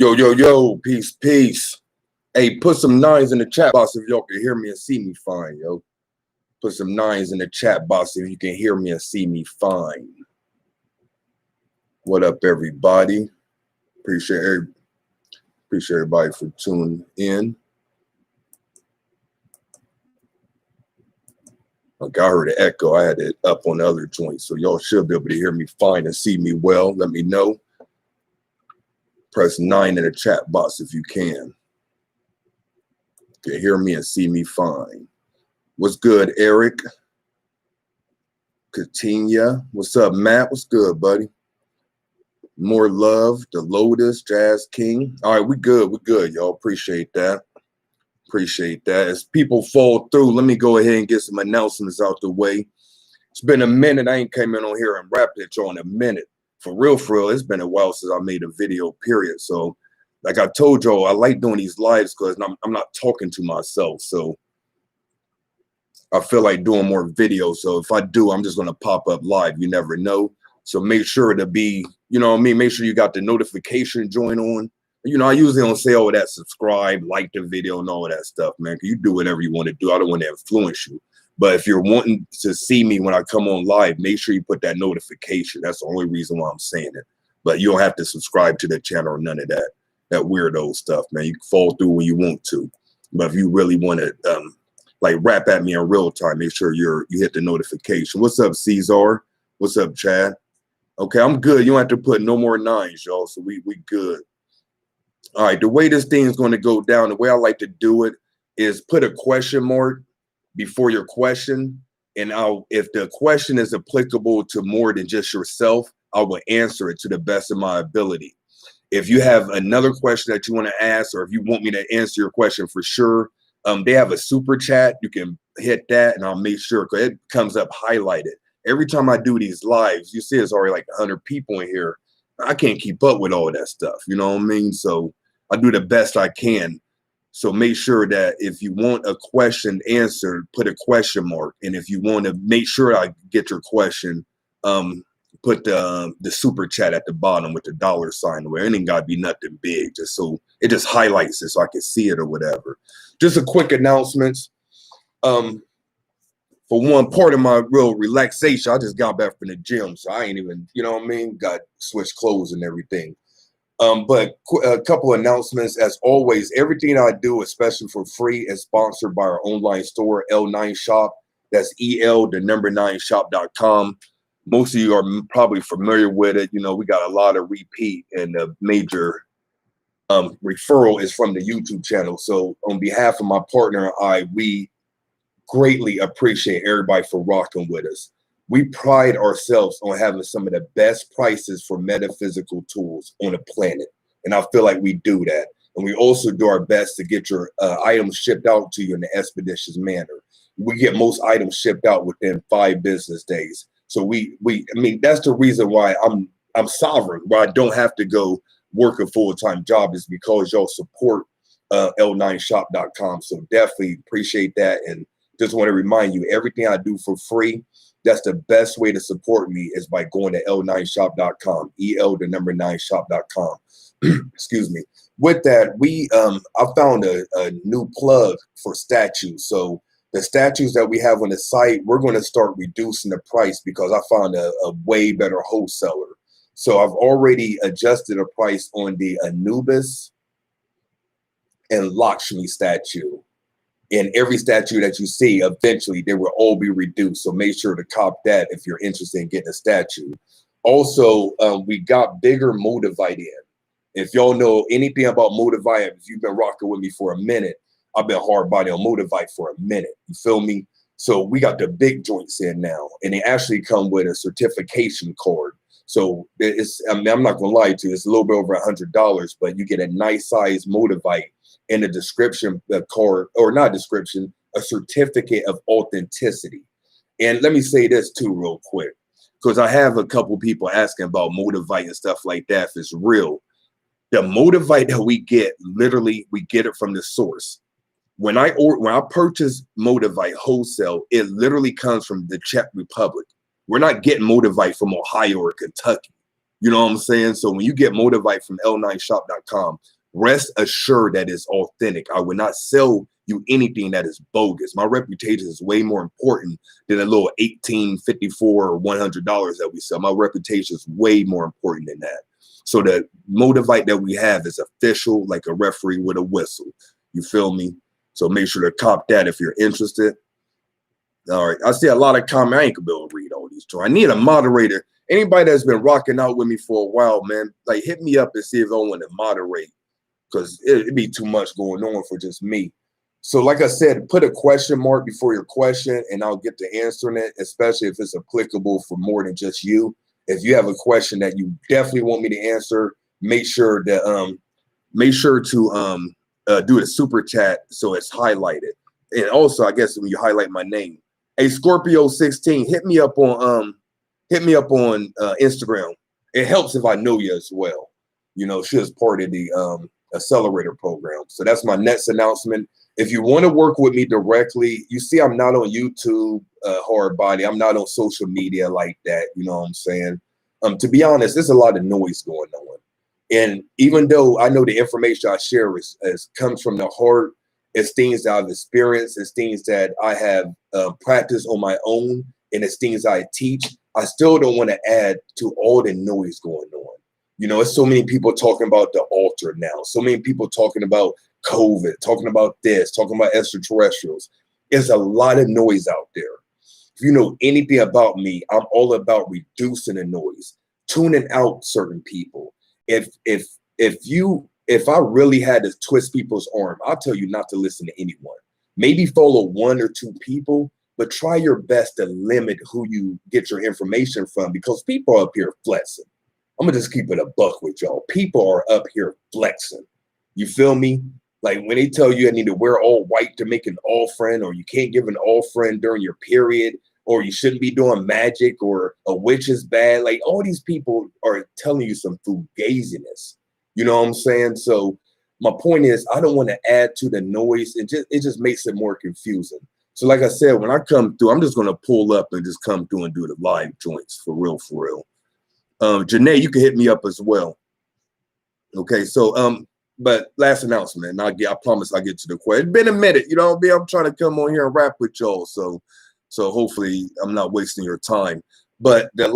Yo, yo, yo, peace, peace. Hey, put some nines in the chat box if y'all can hear me and see me fine, yo. Put some nines in the chat box if you can hear me and see me fine. What up, everybody? Appreciate everybody for tuning in. Okay, I heard an echo. I had it up on the other joint, so y'all should be able to hear me fine and see me well. Let me know. Press 9 in the chat box if you can. You can hear me and see me fine. What's good, Eric? Katina. What's up, Matt? What's good, buddy? More love. The Lotus, Jazz King. All right, we good, y'all. Appreciate that. Appreciate that. As people fall through, let me go ahead and get some announcements out the way. It's been a minute. I ain't came in on here and rapped at y'all in a minute. For real, it's been a while since I made a video, period. So, like I told y'all, I like doing these lives because I'm not talking to myself. So, I feel like doing more videos. So, if I do, I'm just going to pop up live. You never know. So, make sure to be, you know what I mean? Make sure you got the notification join on. You know, I usually don't say all that, subscribe, like the video, and all of that stuff, man. You do whatever you want to do. I don't want to influence you. But if you're wanting to see me when I come on live, make sure you put that notification. That's the only reason why I'm saying it. But you don't have to subscribe to the channel or none of that weirdo stuff, man. You can fall through when you want to. But if you really want to like rap at me in real time, make sure you hit the notification. What's up, Caesar? What's up, Chad? Okay, I'm good. You don't have to put no more nines, y'all. So we good. All right, the way this thing is going to go down, the way I like to do it is put a question mark before your question, and if the question is applicable to more than just yourself, I will answer it to the best of my ability. If you have another question that you want to ask, or if you want me to answer your question for sure, they have a super chat. You can hit that, and I'll make sure, because it comes up highlighted. Every time I do these lives, you see it's already like 100 people in here. I can't keep up with all that stuff, you know what I mean? So I do the best I can. So make sure that if you want a question answered, put a question mark. And if you want to make sure I get your question, put the super chat at the bottom with the $sign where it ain't got to be nothing big, just so it just highlights it so I can see it or whatever. Just a quick announcements. For one part of my real relaxation, I just got back from the gym, so I ain't even, you know what I mean, got switched clothes and everything. But a couple announcements. As always, everything I do, especially for free, is sponsored by our online store, L9 Shop. That's el9shop.com. Most of you are probably familiar with it. You know, we got a lot of repeat, and the major referral is from the YouTube channel. So on behalf of my partner and we greatly appreciate everybody for rocking with us. We pride ourselves on having some of the best prices for metaphysical tools on the planet. And I feel like we do that. And we also do our best to get your items shipped out to you in an expeditious manner. We get most items shipped out within 5 business days. So I mean, that's the reason why I'm sovereign, why I don't have to go work a full-time job, is because y'all support L9shop.com. So definitely appreciate that. And just want to remind you, everything I do for free, that's the best way to support me is by going to L9shop.com, el9shop.com. Excuse me. With that, I found a new plug for statues. So the statues that we have on the site, we're going to start reducing the price because I found a way better wholesaler. So I've already adjusted the price on the Anubis and Lakshmi statue. And every statue that you see, eventually they will all be reduced. So make sure to cop that if you're interested in getting a statue. Also, we got bigger Motivite in. If y'all know anything about Motivite, if you've been rocking with me for a minute, I've been hard body on Motivite for a minute. You feel me? So we got the big joints in now, and they actually come with a certification card. So I mean, I'm not gonna lie to you, it's a little bit over $100, but you get a nice size Motivite in a description card, or not description, a certificate of authenticity. And let me say this too real quick, because I have a couple people asking about Motivite and stuff like that, if it's real. The Motivite that we get, literally, we get it from the source. When I purchase Motivite wholesale, it literally comes from the Czech Republic. We're not getting Motivite from Ohio or Kentucky. You know what I'm saying? So when you get Motivite from l9shop.com, rest assured that it's authentic. I would not sell you anything that is bogus. My reputation is way more important than a little $18.54 or $100 that we sell. My reputation is way more important than that. So the Motivite that we have is official, like a referee with a whistle. You feel me? So make sure to cop that if you're interested. All right. I see a lot of comments. I ain't gonna be able to read all these. I need a moderator. Anybody that's been rocking out with me for a while, man, like hit me up and see if I want to moderate, because it'd be too much going on for just me. So like I said, put a question mark before your question and I'll get to answering it, especially if it's applicable for more than just you. If you have a question that you definitely want me to answer, make sure to do a super chat so it's highlighted. And also, I guess when you highlight my name, hey Scorpio 16, hit me up on Instagram. It helps if I know you as well. You know, she is part of the accelerator program. So that's my next announcement. If you want to work with me directly, you see I'm not on YouTube, hard body. I'm not on social media like that. You know what I'm saying? To be honest, there's a lot of noise going on. And even though I know the information I share is comes from the heart, it's things that I've experienced, it's things that I have practiced on my own, and it's things I teach, I still don't want to add to all the noise going on. You know, it's so many people talking about the altar now, so many people talking about COVID, talking about this, talking about extraterrestrials. There's a lot of noise out there. If you know anything about me, I'm all about reducing the noise, tuning out certain people. If I really had to twist people's arm, I'll tell you not to listen to anyone. Maybe follow one or two people, but try your best to limit who you get your information from, because people are up here flexing. I'm gonna just keep it a buck with y'all. People are up here flexing. You feel me? Like when they tell you I need to wear all white to make an offering, or you can't give an offering during your period, or you shouldn't be doing magic, or a witch is bad. Like all these people are telling you some fugaziness. You know what I'm saying? So my point is, I don't want to add to the noise. It just makes it more confusing. So like I said, when I come through, I'm just going to pull up and just come through and do the live joints for real, for real. Janae, you can hit me up as well. Okay, so but last announcement, and I promise I'll get to the question. It's been a minute, you know what I mean? I'm trying to come on here and rap with y'all, so hopefully I'm not wasting your time. But the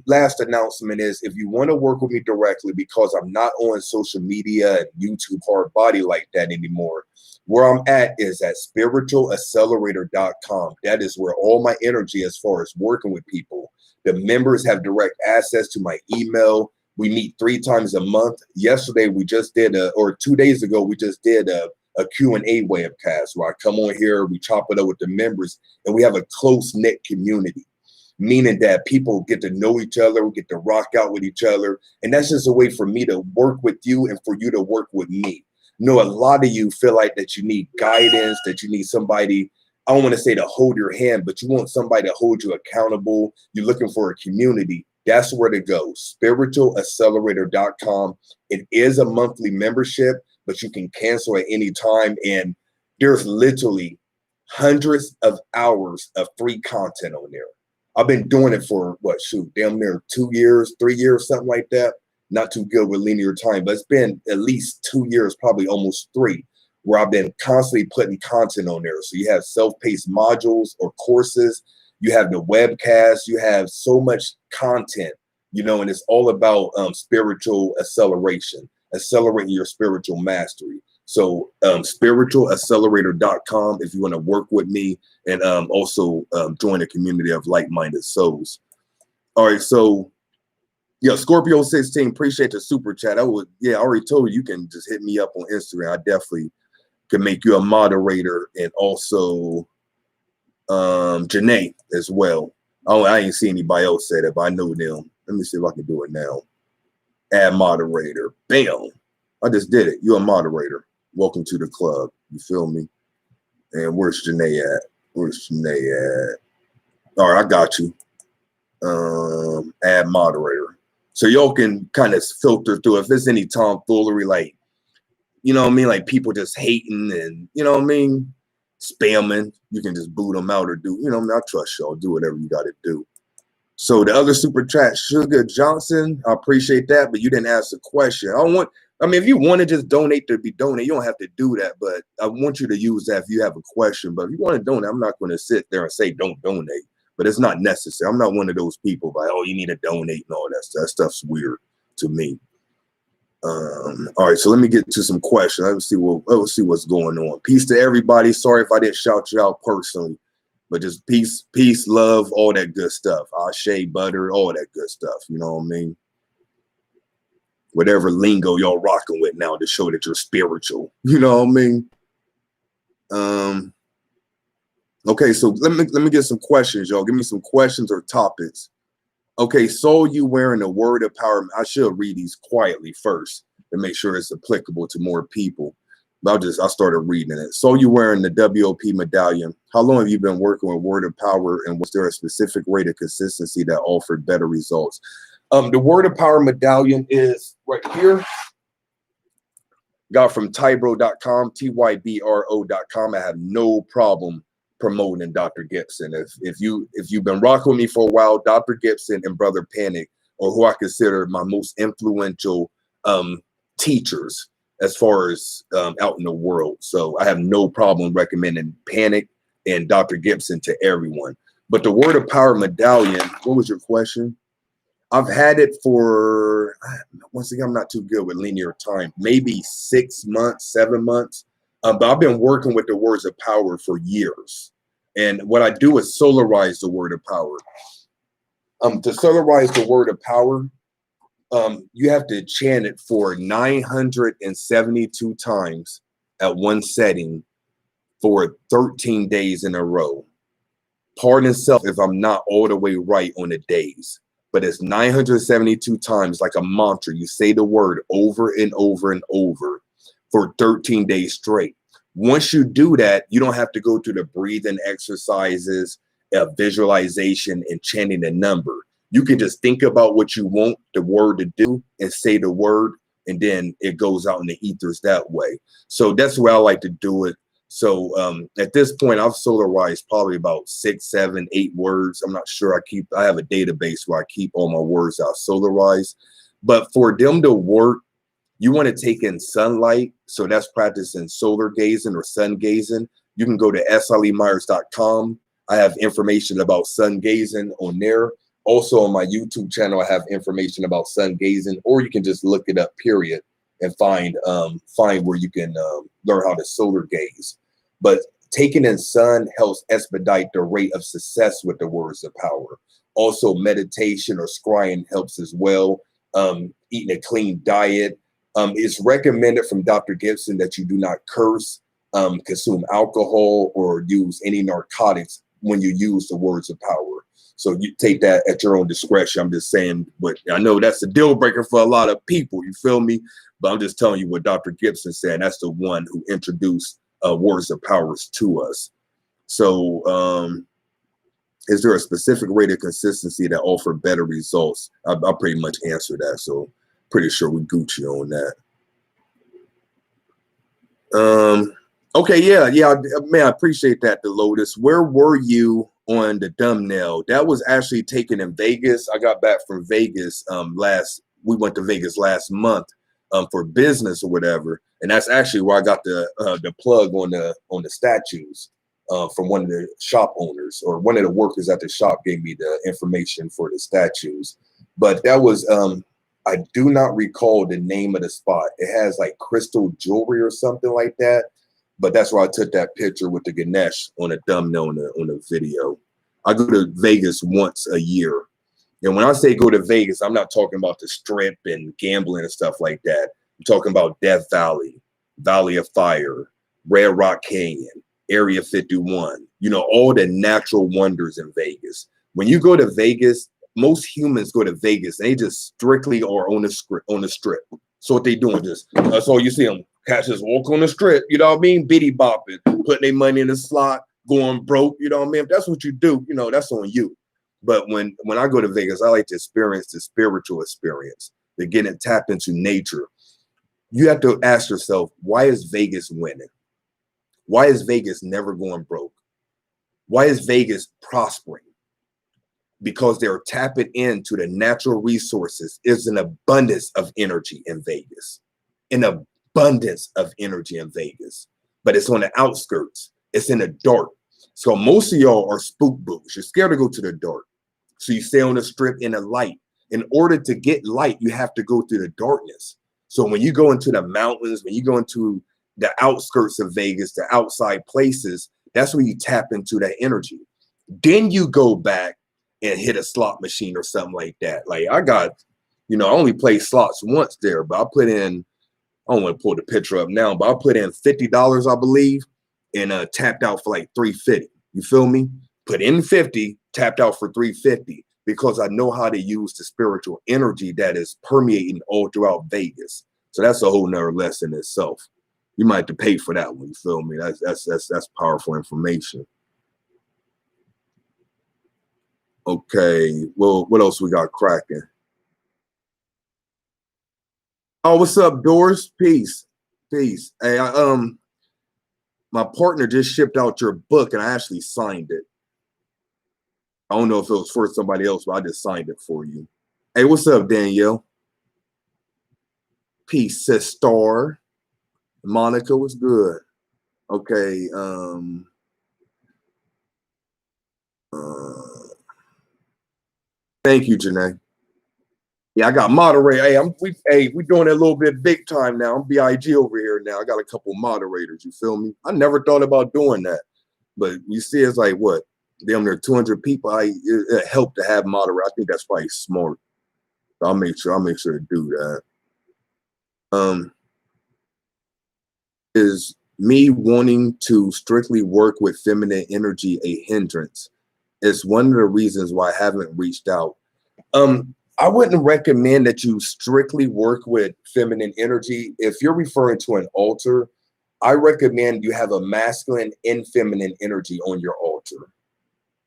last announcement is, if you want to work with me directly, because I'm not on social media and YouTube hard body like that anymore, where I'm at is at spiritualaccelerator.com. That is where all my energy as far as working with people. The members have direct access to my email. We meet 3 times a month. Yesterday, we just did 2 days ago, we just did a Q&A webcast where I come on here, we chop it up with the members, and we have a close-knit community, meaning that people get to know each other, we get to rock out with each other. And that's just a way for me to work with you and for you to work with me. You know, a lot of you feel like that you need guidance, that you need somebody, I don't want to say to hold your hand, but you want somebody to hold you accountable. You're looking for a community. That's where to go, spiritualaccelerator.com. It is a monthly membership, but you can cancel at any time. And there's literally hundreds of hours of free content on there. I've been doing it for damn near 2 years, 3 years, something like that. Not too good with linear time, but it's been at least 2 years, probably almost 3, where I've been constantly putting content on there. So you have self-paced modules or courses, you have the webcast, you have so much content, you know, and it's all about spiritual acceleration, accelerating your spiritual mastery. So spiritualaccelerator.com if you want to work with me, and also join a community of like-minded souls. All right, so yeah, Scorpio 16, appreciate the super chat. I already told you can just hit me up on Instagram. I definitely can make you a moderator, and also Janae as well. I ain't see anybody else say that, but I know them. Let me see if I can do it now. Add moderator. Bam. I just did it. You're a moderator. Welcome to the club. You feel me? And where's Janae at? Where's Janae at? All right, I got you. Add moderator. So y'all can kind of filter through if there's any tomfoolery, like, you know what I mean? Like people just hating and, you know what I mean? Spamming. You can just boot them out or do, you know what I mean? I trust y'all. Do whatever you got to do. So the other super chat, Sugar Johnson, I appreciate that, but you didn't ask a question. I mean, if you want to just donate to be donate, you don't have to do that, but I want you to use that if you have a question. But if you want to donate, I'm not going to sit there and say don't donate, but it's not necessary. I'm not one of those people like, oh, you need to donate and all that stuff. That stuff's weird to me. All right, so let me get to some questions. Let's see what's going on. Peace to everybody. Sorry if I didn't shout you out personally. But just peace, love, all that good stuff. Ashe, butter, all that good stuff. You know what I mean? Whatever lingo y'all rocking with now to show that you're spiritual. You know what I mean? Okay, so let me get some questions, y'all. Give me some questions or topics. Okay, so you wearing the word of power. I should read these quietly first to make sure it's applicable to more people. But I started reading it. So you wearing the WOP medallion. How long have you been working with Word of Power, and was there a specific rate of consistency that offered better results? The Word of Power medallion is right here. Got from tybro.com, tybro.com. I have no problem promoting Dr. Gibson. If you've been rocking with me for a while, Dr. Gibson and Brother Panic are who I consider my most influential teachers as far as out in the world. So I have no problem recommending Panic and Dr. Gibson to everyone. But the Word of Power medallion, what was your question? I've had it for, once again, I'm not too good with linear time, maybe 6 months, 7 months. But I've been working with the words of power for years. And what I do is solarize the word of power. To solarize the word of power, you have to chant it for 972 times at one setting for 13 days in a row. Pardon self if I'm not all the way right on the days, but it's 972 times like a mantra. You say the word over and over and over for 13 days straight. Once you do that, you don't have to go through the breathing exercises, visualization, and chanting the number. You can just think about what you want the word to do and say the word, and then it goes out in the ethers that way. So that's where I like to do it. So at this point, I've solarized probably about 6, 7, 8 words. I'm not sure. I have a database where I keep all my words out solarized. But for them to work, you want to take in sunlight. So that's practicing solar gazing or sun gazing. You can go to slemyers.com. I have information about sun gazing on there. Also on my YouTube channel, I have information about sun gazing, or you can just look it up, period, and find where you can learn how to solar gaze. But taking in sun helps expedite the rate of success with the words of power. Also, meditation or scrying helps as well. Eating a clean diet. It's recommended from Dr. Gibson that you do not curse, consume alcohol, or use any narcotics when you use the words of power. So you take that at your own discretion. I'm just saying, but I know that's a deal breaker for a lot of people. You feel me? But I'm just telling you what Dr. Gibson said. That's the one who introduced words of powers to us. So is there a specific rate of consistency that offer better results? I'll pretty much answer that. So pretty sure we Gucci on that. Okay, yeah, man, I appreciate that, Lotus. Where were you on the thumbnail? That was actually taken in Vegas. I got back from Vegas we went to Vegas last month for business or whatever, and that's actually where I got the plug on the statues from one of the shop owners, or one of the workers at the shop gave me the information for the statues. But that was I do not recall the name of the spot. It has like crystal jewelry or something like that. But that's where I took that picture with the Ganesh on a thumbnail on a video. I go to Vegas once a year. And when I say go to Vegas, I'm not talking about the strip and gambling and stuff like that. I'm talking about Death Valley, Valley of Fire, Red Rock Canyon, Area 51, all the natural wonders in Vegas. When you go to Vegas, most humans go to Vegas, and they just strictly are on the strip. So what they doing, that's all you see them. Cats just walk on the strip, you know what I mean? Bitty bopping, putting their money in the slot, going broke, you know what I mean? If that's what you do, that's on you. But when I go to Vegas, I like to experience the spiritual experience, to get it tapped into nature. You have to ask yourself, why is Vegas winning? Why is Vegas never going broke? Why is Vegas prospering? because they're tapping into the natural resources. There's an abundance of energy in Vegas, an abundance of energy in Vegas, but it's on the outskirts. It's in the dark. So most of y'all are spook boots. You're scared to go to the dark. So you stay on the strip in the light. In order to get light, you have to go through the darkness. So when you go into the mountains, when you go into the outskirts of Vegas, the outside places, that's where you tap into that energy. Then you go back and hit a slot machine or something like that. Like I got, I only played slots once there, but I put in, I don't want to pull the picture up now, but I put in $50, I believe, and tapped out for like $350. You feel me? Put in 50, tapped out for $350 because I know how to use the spiritual energy that is permeating all throughout Vegas. So that's a whole nother lesson itself. You might have to pay for that one. You feel me? That's powerful information. Okay. Well, what else we got cracking? Oh, what's up, Doris? Peace. Peace. Hey, my partner just shipped out your book and I actually signed it. I don't know if it was for somebody else, but I just signed it for you. Hey, what's up, Danielle? Peace, sister. Monica, what's good? Okay. Thank you, Janae. Yeah, I got moderator. Hey, we doing it a little bit big time now. I'm BIG over here now. I got a couple moderators. You feel me? I never thought about doing that, but you see, it's like what? Damn near 200 people. It helped to have moderator. I think that's probably smart. So I'll make sure to do that. Is me wanting to strictly work with feminine energy a hindrance? It's one of the reasons why I haven't reached out. I wouldn't recommend that you strictly work with feminine energy. If you're referring to an altar, I recommend you have a masculine and feminine energy on your altar.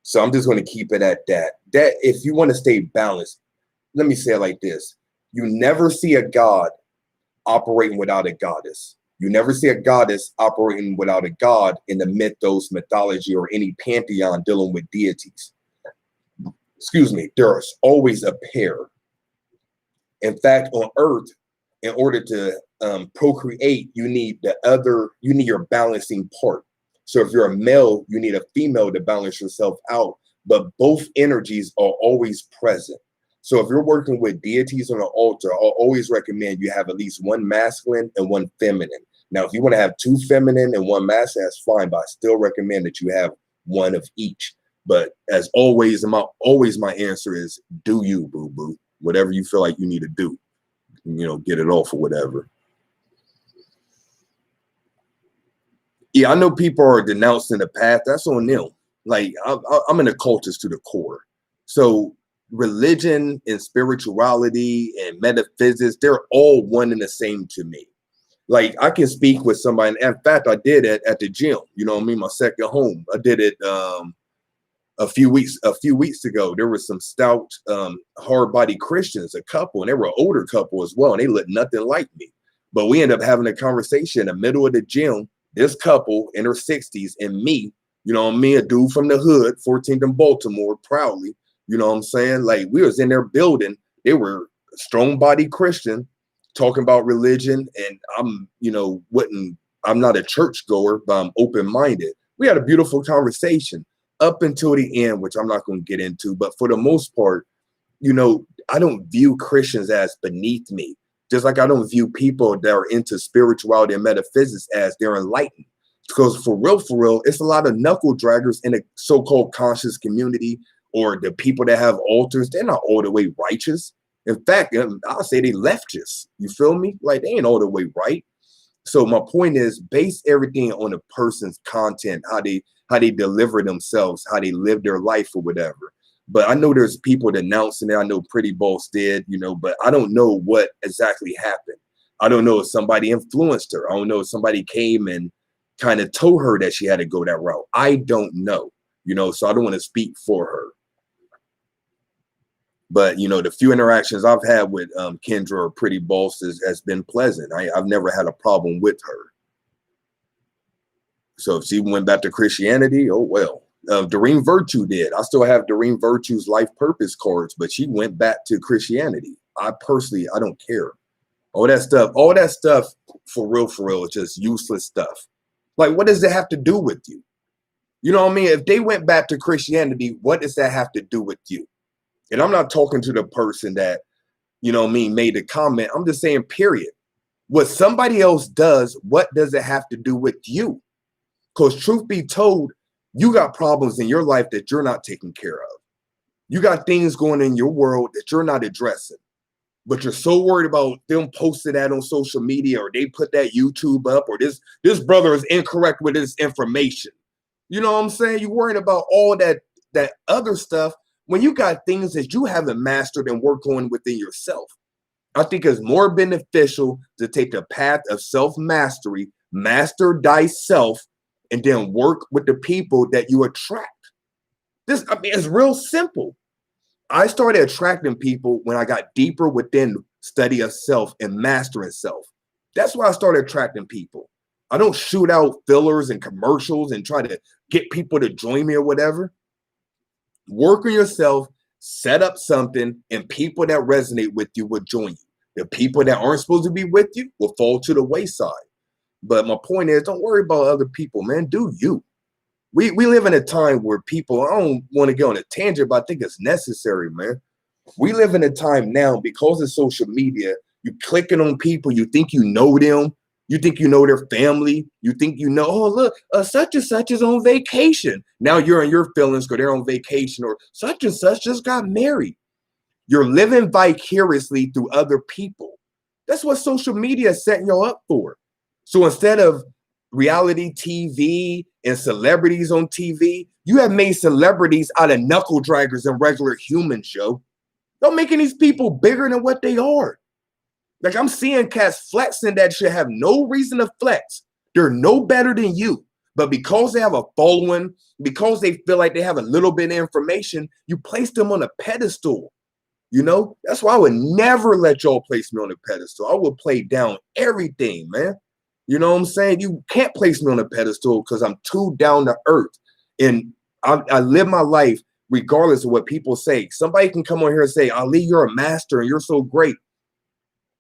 So I'm just going to keep it at that. That if you want to stay balanced, let me say it like this. You never see a god operating without a goddess. You never see a goddess operating without a god in the mythos, mythology, or any pantheon dealing with deities. Excuse me, there's always a pair. In fact, on Earth, in order to procreate, you need your balancing part. So if you're a male, you need a female to balance yourself out, but both energies are always present. So if you're working with deities on an altar, I'll always recommend you have at least one masculine and one feminine. Now, if you want to have two feminine and one masculine, that's fine, but I still recommend that you have one of each. But as always, my answer is do you, boo-boo. Whatever you feel like you need to do, get it off or whatever. Yeah, I know people are denouncing the path. That's on them. Like, I'm an occultist to the core. So religion and spirituality and metaphysics, they're all one and the same to me. Like, I can speak with somebody. In fact, I did it at the gym. You know what I mean? My second home. I did it a few weeks ago. There were some stout, hard-body Christians, a couple, and they were an older couple as well, and they looked nothing like me. But we ended up having a conversation in the middle of the gym. This couple in her 60s and me, you know what I mean, a dude from the hood, 14th and Baltimore, proudly, you know what I'm saying? Like, we was in their building. They were strong-body Christian, talking about religion, and I'm not a churchgoer, but I'm open-minded. We had a beautiful conversation up until the end, which I'm not going to get into, but for the most part, I don't view Christians as beneath me. Just like I don't view people that are into spirituality and metaphysics as they're enlightened. Because for real, it's a lot of knuckle draggers in the so-called conscious community, or the people that have altars. They're not all the way righteous. In fact, I'll say they leftists. You feel me? Like, they ain't all the way right. So my point is, base everything on a person's content, how they deliver themselves, how they live their life or whatever. But I know there's people denouncing it. I know Pretty Boss did, but I don't know what exactly happened. I don't know if somebody influenced her. I don't know if somebody came and kind of told her that she had to go that route. I don't know, so I don't want to speak for her. But, the few interactions I've had with Kendra or Pretty Boss has been pleasant. I've never had a problem with her. So if she went back to Christianity, oh, well, Doreen Virtue did. I still have Doreen Virtue's life purpose cards, but she went back to Christianity. I don't care. All that stuff for real, is just useless stuff. Like, what does it have to do with you? You know what I mean? If they went back to Christianity, what does that have to do with you? And I'm not talking to the person that, you know what I mean, made the comment. I'm just saying, period. What somebody else does, what does it have to do with you? Because truth be told, you got problems in your life that you're not taking care of. You got things going in your world that you're not addressing. But you're so worried about them posting that on social media, or they put that YouTube up, or this brother is incorrect with his information. You know what I'm saying? You're worrying about all that other stuff when you got things that you haven't mastered and work on within yourself. I think it's more beneficial to take the path of self-mastery, master thyself, and then work with the people that you attract. It's real simple. I started attracting people when I got deeper within study of self and mastering self. That's why I started attracting people. I don't shoot out fillers and commercials and try to get people to join me or whatever. Work on yourself, set up something, and people that resonate with you will join you. The people that aren't supposed to be with you will fall to the wayside. But my point is, don't worry about other people, man. Do you. We live in a time where people, I don't want to go on a tangent, but I think it's necessary, man. We live in a time now because of social media. You're clicking on people. You think you know them. You think you know their family. You think you know, oh, look, such and such is on vacation. Now you're in your feelings because they're on vacation, or such and such just got married. You're living vicariously through other people. That's what social media is setting you up for. So instead of reality TV and celebrities on TV, you have made celebrities out of knuckle draggers and regular humans, yo. You're making these people bigger than what they are. Like, I'm seeing cats flexing that should have no reason to flex. They're no better than you. But because they have a following, because they feel like they have a little bit of information, you place them on a pedestal. You know, that's why I would never let y'all place me on a pedestal. I would play down everything, man. You know what I'm saying? You can't place me on a pedestal because I'm too down to earth. And I live my life regardless of what people say. Somebody can come on here and say, Ali, you're a master and you're so great.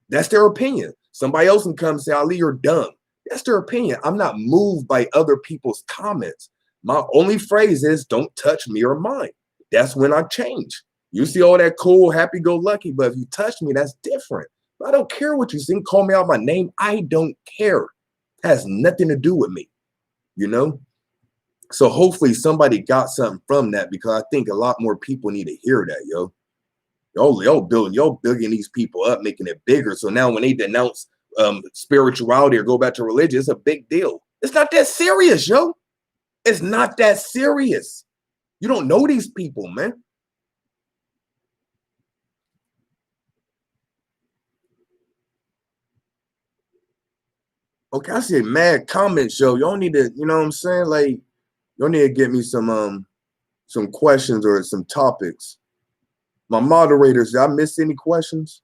That's their opinion. Somebody else can come and say, Ali, you're dumb. That's their opinion. I'm not moved by other people's comments. My only phrase is, don't touch me or mine. That's when I change. You see all that cool, happy-go-lucky, but if you touch me, that's different. I don't care what you think. Call me out my name. I don't care. It has nothing to do with me, you know? So hopefully somebody got something from that, because I think a lot more people need to hear that, yo. Y'all building these people up, making it bigger. So now when they denounce spirituality or go back to religion, it's a big deal. It's not that serious, yo. It's not that serious. You don't know these people, man. Okay, I see mad comments, yo. Y'all need to, you know what I'm saying? Like, y'all need to get me some questions or some topics. My moderators, did I miss any questions?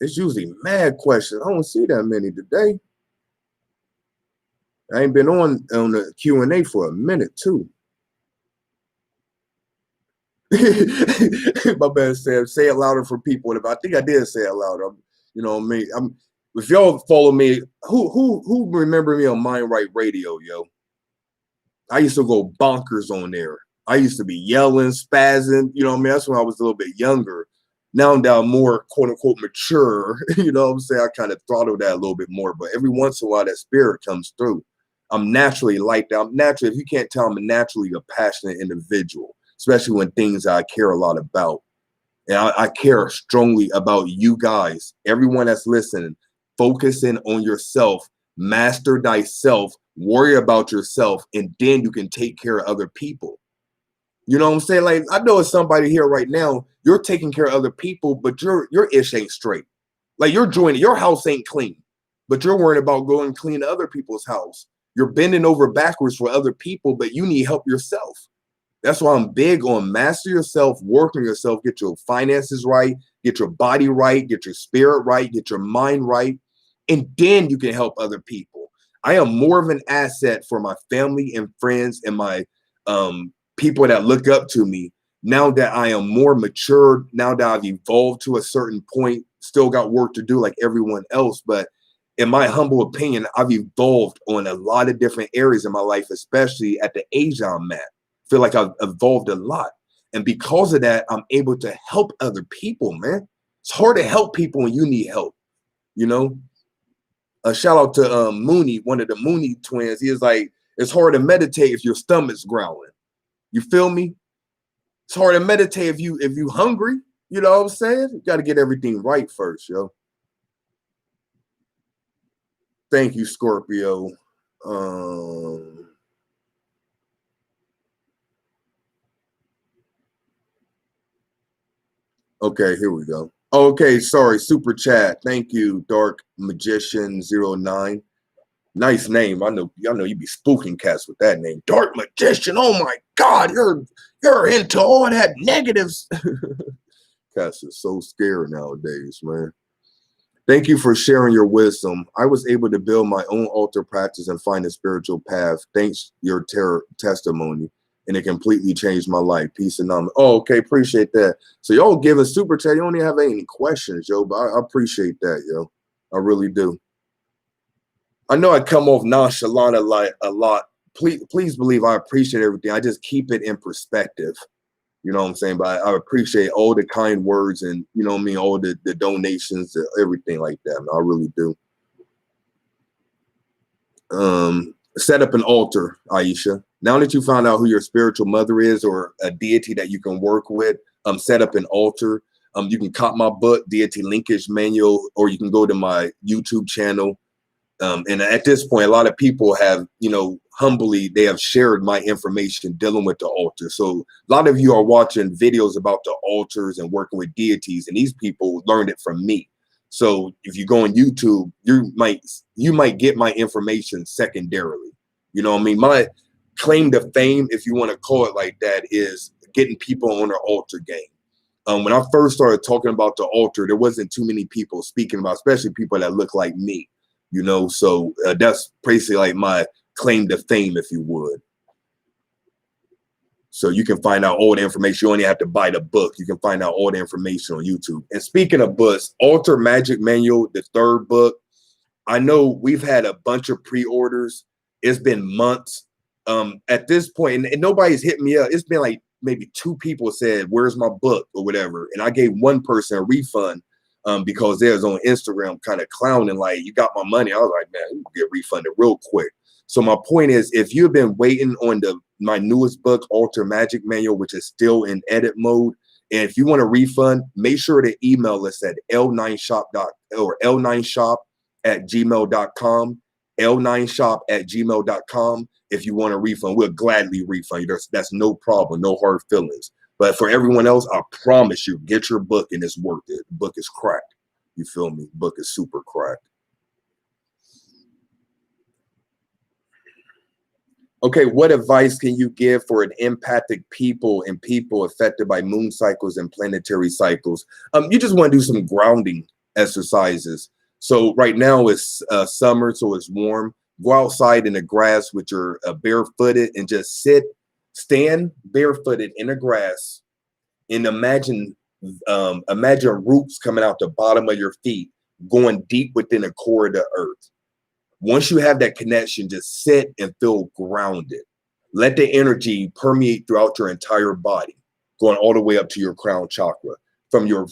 It's usually mad questions. I don't see that many today. I ain't been on the Q&A for a minute, too. My bad, Sam. Say it louder for people. I think I did say it louder. You know what I mean? If y'all follow me, who remember me on Mind Right Radio, yo? I used to go bonkers on there. I used to be yelling, spazzing. You know what I mean? That's when I was a little bit younger. Now I'm more quote unquote mature. You know what I'm saying? I kind of throttle that a little bit more, but every once in a while that spirit comes through. I'm naturally like that. I'm naturally, if you can't tell, I'm naturally a passionate individual, especially when things I care a lot about. And I care strongly about you guys, everyone that's listening, focusing on yourself, master thyself, worry about yourself, and then you can take care of other people. You know what I'm saying? Like, I know it's somebody here right now, you're taking care of other people, but your ish ain't straight. Like, you're joining, your house ain't clean, but you're worried about going clean other people's house. You're bending over backwards for other people, but you need help yourself. That's why I'm big on master yourself, work on yourself, get your finances right, get your body right, get your spirit right, get your mind right, and then you can help other people. I am more of an asset for my family and friends and my people that look up to me. Now that I am more mature, now that I've evolved to a certain point, still got work to do like everyone else. But in my humble opinion, I've evolved on a lot of different areas in my life, especially at the age I'm at. Feel like I've evolved a lot. And because of that, I'm able to help other people, man. It's hard to help people when you need help, you know? A shout out to Mooney, one of the Mooney twins. He is like, it's hard to meditate if your stomach's growling. You feel me? It's hard to meditate if you hungry. You know what I'm saying? You got to get everything right first, yo. Thank you, Scorpio. Okay, here we go. Okay, sorry, super chat. Thank you, Dark Magician 09. Nice name. I know you be spooking cats with that name. Dark Magician. Oh my God, you're into all that negatives. Cats are so scared nowadays, man. Thank you for sharing your wisdom. I was able to build my own altar practice and find a spiritual path. Thanks your testimony, and it completely changed my life. Peace and love. Oh, okay, appreciate that. So y'all give a super chat. You don't even have any questions, yo, but I appreciate that, yo. I really do. I know I come off nonchalant a lot. Please believe I appreciate everything. I just keep it in perspective. You know what I'm saying? But I appreciate all the kind words and, you know what I mean, all the donations, everything like that. Man, I really do. Set up an altar, Aisha. Now that you found out who your spiritual mother is or a deity that you can work with, set up an altar. You can cop my book, Deity Linkage Manual, or you can go to my YouTube channel. And at this point, a lot of people have, you know, humbly, they have shared my information dealing with the altar. So a lot of you are watching videos about the altars and working with deities, and these people learned it from me. So if you go on YouTube, you might get my information secondarily. You know what I mean? My claim to fame, if you want to call it like that, is getting people on their altar game. When I first started talking about the altar, there wasn't too many people speaking about, especially people that look like me. You know, so that's basically like my claim to fame, if you would. So you can find out all the information. You only have to buy the book. You can find out all the information on YouTube. And speaking of books, Altar Magic Manual, the third book, I know we've had a bunch of pre-orders. It's been months. At this point, and nobody's hit me up. It's been like maybe 2 people said, "Where's my book?" or whatever. And I gave one person a refund. Because they was on Instagram kind of clowning, like, you got my money. I was like, man, you get refunded real quick. So my point is, if you've been waiting on my newest book, Altar Magic Manual, which is still in edit mode, and if you want a refund, make sure to email us at l9shop@gmail.com, l9shop@gmail.com. If you want a refund, we'll gladly refund you. That's no problem, no hard feelings. But for everyone else, I promise you, get your book and it's worth it. The book is cracked. You feel me? The book is super cracked. Okay, what advice can you give for an empathic people and people affected by moon cycles and planetary cycles? You just want to do some grounding exercises. So right now it's summer, so it's warm. Go outside in the grass with your barefooted and just stand barefooted in the grass and imagine roots coming out the bottom of your feet, going deep within the core of the earth. Once you have that connection, just sit and feel grounded. Let the energy permeate throughout your entire body, going all the way up to your crown chakra. From your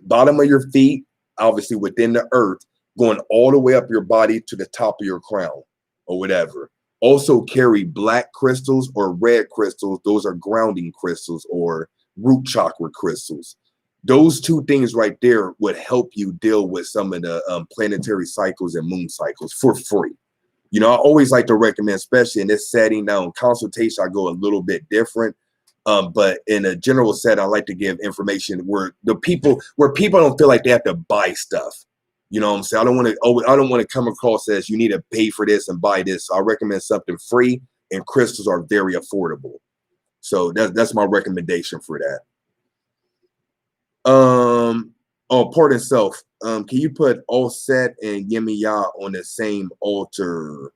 bottom of your feet, obviously within the earth, going all the way up your body to the top of your crown or whatever. Also carry black crystals or red crystals. Those are grounding crystals or root chakra crystals. Those 2 things right there would help you deal with some of the planetary cycles and moon cycles for free. You know, I always like to recommend, especially in this setting. Now in consultation, I go a little bit different. But in a general set, I like to give information where people don't feel like they have to buy stuff. You know what I'm saying? I don't want to come across as you need to pay for this and buy this. So I recommend something free, and crystals are very affordable. So that's my recommendation for that. Pardon self. Can you put Offset and Yemiya on the same altar?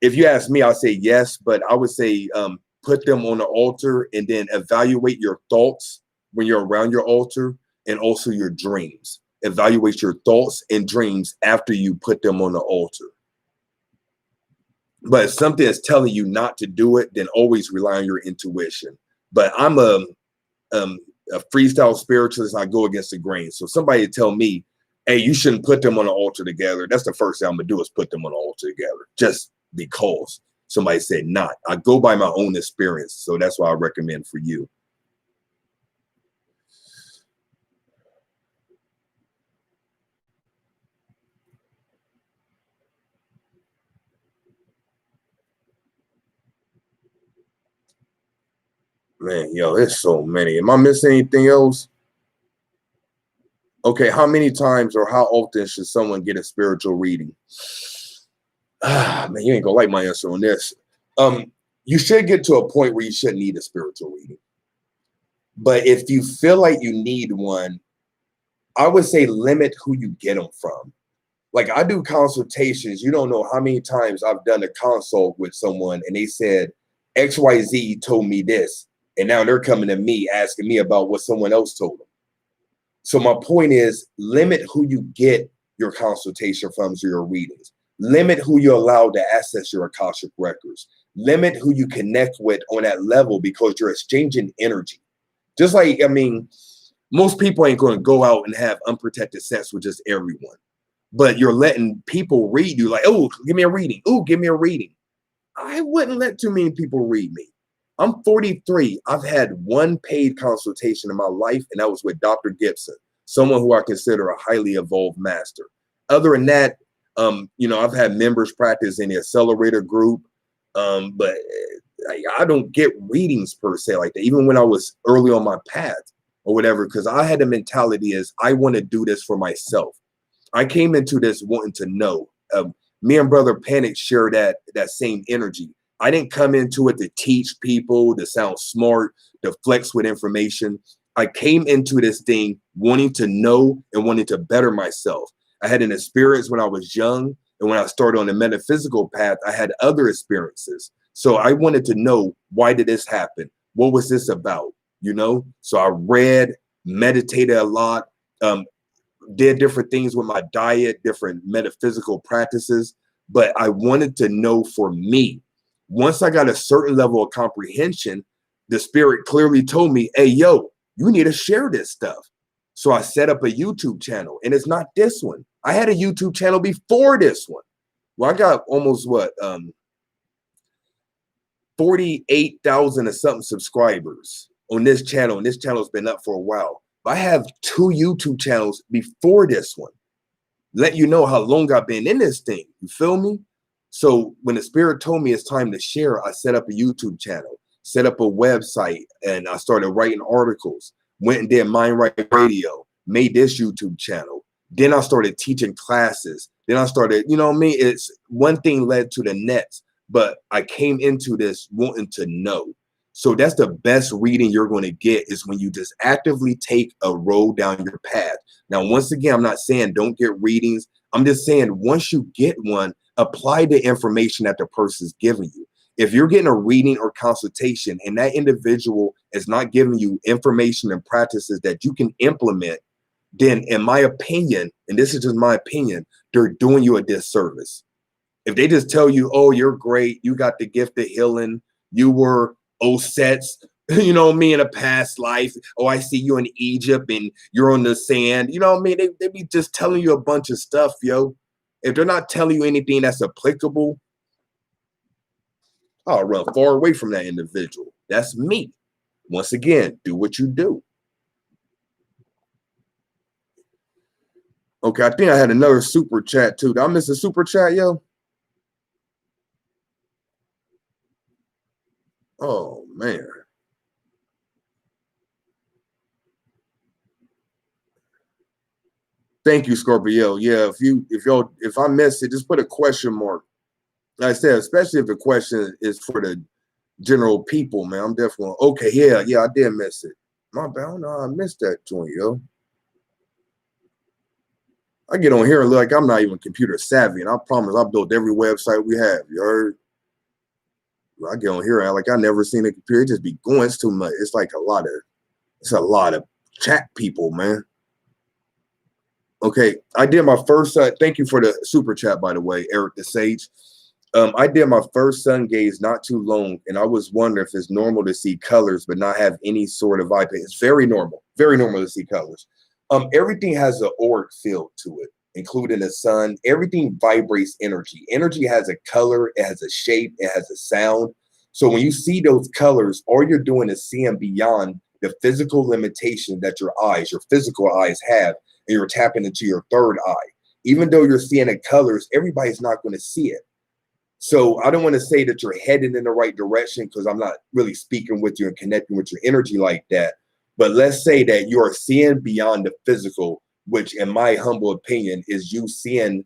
If you ask me, I'll say yes, but I would say put them on the altar, and then evaluate your thoughts when you're around your altar, and also your dreams. Evaluate your thoughts and dreams after you put them on the altar. But if something is telling you not to do it, then always rely on your intuition. But I'm a freestyle spiritualist. I go against the grain. So somebody tell me, hey, you shouldn't put them on the altar together. That's the first thing I'm gonna do, is put them on the altar together, just because somebody said not. I go by my own experience. So that's why I recommend for you. Man, yo, there's so many. Am I missing anything else? Okay, how many times or how often should someone get a spiritual reading? Ah, man, you ain't gonna like my answer on this. You should get to a point where you shouldn't need a spiritual reading. But if you feel like you need one, I would say limit who you get them from. Like, I do consultations. You don't know how many times I've done a consult with someone and they said, XYZ told me this. And now they're coming to me asking me about what someone else told them. So my point is, limit who you get your consultation from, or your readings. Limit who you allow to access your Akashic records. Limit who you connect with on that level, because you're exchanging energy. Just like, I mean, most people ain't going to go out and have unprotected sex with just everyone. But you're letting people read you like, oh, give me a reading. Oh, give me a reading. I wouldn't let too many people read me. I'm 43. I've had one paid consultation in my life, and that was with Dr. Gibson, someone who I consider a highly evolved master. Other than that, I've had members practice in the accelerator group, but I don't get readings per se like that, even when I was early on my path or whatever, because I had the mentality is I want to do this for myself. I came into this wanting to know. Me and Brother Panic share that same energy. I didn't come into it to teach people, to sound smart, to flex with information. I came into this thing wanting to know and wanting to better myself. I had an experience when I was young, and when I started on the metaphysical path, I had other experiences. So I wanted to know, why did this happen? What was this about? So I read, meditated a lot, did different things with my diet, different metaphysical practices, but I wanted to know for me. Once I got a certain level of comprehension, the spirit clearly told me, hey, yo, you need to share this stuff. So I set up a YouTube channel, and it's not this one. I had a YouTube channel before this one. Well, I got almost 48,000 or something subscribers on this channel, and this channel's been up for a while. I have 2 YouTube channels before this one. Let you know how long I've been in this thing. You feel me? So when the spirit told me it's time to share, I set up a YouTube channel, set up a website, and I started writing articles, went and did Mind Right Radio, made this YouTube channel. Then I started teaching classes. Then I started, it's one thing led to the next, but I came into this wanting to know. So that's the best reading you're going to get, is when you just actively take a road down your path. Now, once again, I'm not saying don't get readings. I'm just saying, once you get one, apply the information that the person's giving you. If you're getting a reading or consultation and that individual is not giving you information and practices that you can implement, then in my opinion, and this is just my opinion, they're doing you a disservice. If they just tell you, oh, you're great, you got the gift of healing, you were Osets, me in a past life. Oh, I see you in Egypt and you're on the sand. They be just telling you a bunch of stuff, yo. If they're not telling you anything that's applicable, I'll run far away from that individual. That's me. Once again, do what you do. Okay, I think I had another super chat too. Did I miss a super chat, yo? Oh man. Thank you, Scorpio. Yeah, if I missed it, just put a question mark. Like I said, especially if the question is for the general people, man. I'm definitely okay. Yeah, I did miss it. My bad. I don't know how I missed that joint, yo. I get on here and look like I'm not even computer savvy, and I promise I built every website we have. You heard? I get on here and like I never seen a computer. It just be going. It's too much. It's like it's a lot of chat people, man. Okay, I did my first. Thank you for the super chat, by the way, Eric the Sage. I did my first sun gaze not too long, and I was wondering if it's normal to see colors but not have any sort of vibe. It's very normal to see colors. Everything has an auric field to it, including the sun. Everything vibrates energy. Energy has a color, it has a shape, it has a sound. So when you see those colors, all you're doing is seeing beyond the physical limitation that your physical eyes have, and you're tapping into your third eye. Even though you're seeing the colors, everybody's not going to see it. So I don't want to say that you're headed in the right direction because I'm not really speaking with you and connecting with your energy like that. But let's say that you are seeing beyond the physical, which in my humble opinion is you seeing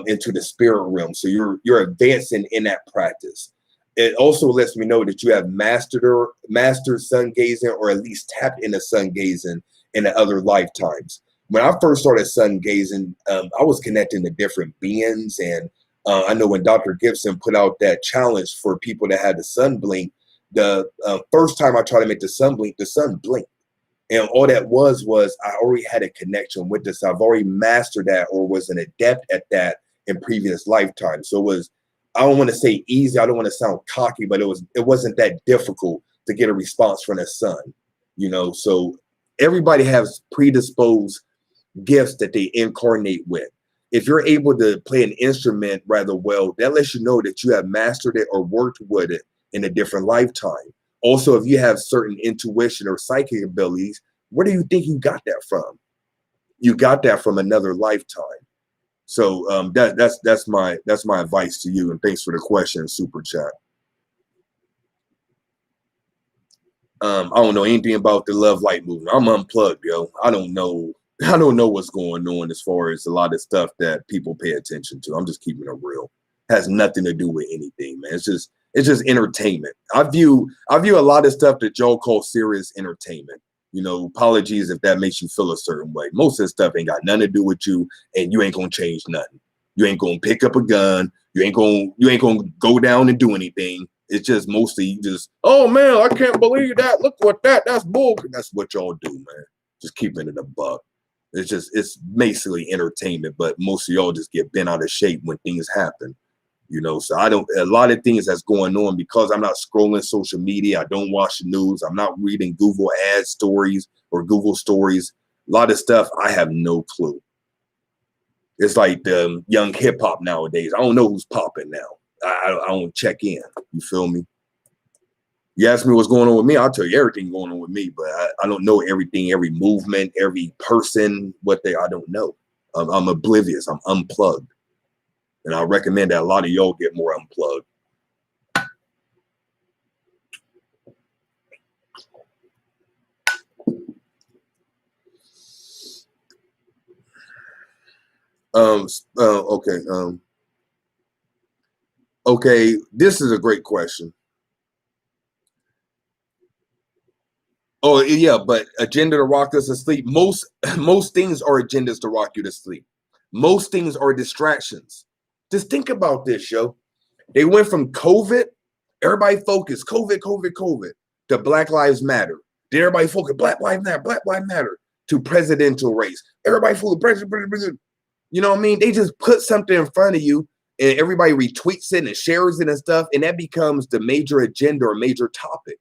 into the spirit realm. So you're advancing in that practice. It also lets me know that you have mastered sun gazing, or at least tapped into sun gazing in the other lifetimes. When I first started sun gazing, I was connecting to different beings, and I know when Dr. Gibson put out that challenge for people that had the sun blink, the first time I tried to make the sun blink, the sun blinked. And all that was I already had a connection with this. I've already mastered that or was an adept at that in previous lifetimes. So it was, I don't want to say easy, I don't want to sound cocky, but it wasn't that difficult to get a response from the sun, you know. So everybody has predisposed gifts that they incarnate with. If you're able to play an instrument rather well, that lets you know that you have mastered it or worked with it in a different lifetime. Also, if you have certain intuition or psychic abilities, where do you think you got that from? You got that from another lifetime. So that's my advice to you. And thanks for the question, super chat. I don't know anything about the love light movement. I'm unplugged, yo. I don't know what's going on as far as a lot of stuff that people pay attention to. I'm just keeping it real. Has nothing to do with anything, man. It's just entertainment. I view a lot of stuff that y'all call serious entertainment. You know, apologies if that makes you feel a certain way. Most of this stuff ain't got nothing to do with you, and you ain't gonna change nothing. You ain't gonna pick up a gun. You ain't gonna go down and do anything. It's just mostly just, oh man, I can't believe that. Look what that's bull. That's what y'all do, man. Just keeping it a buck. It's basically entertainment, but most of y'all just get bent out of shape when things happen. You know, so a lot of things that's going on because I'm not scrolling social media. I don't watch the news. I'm not reading Google ad stories or Google stories. A lot of stuff I have no clue. It's like the young hip hop nowadays. I don't know who's popping now. I don't check in. You feel me? You ask me what's going on with me, I'll tell you everything going on with me, but I don't know everything, every movement, every person, I don't know. I'm oblivious. I'm unplugged. And I recommend that a lot of y'all get more unplugged. Okay. Okay, this is a great question. Oh yeah, but agenda to rock us to sleep. Most things are agendas to rock you to sleep. Most things are distractions. Just think about this, yo. They went from COVID, everybody focused, COVID, to Black Lives Matter. Then everybody focused, Black Lives Matter, to presidential race. Everybody full of president. You know what I mean? They just put something in front of you and everybody retweets it and shares it and stuff, and that becomes the major agenda or major topic.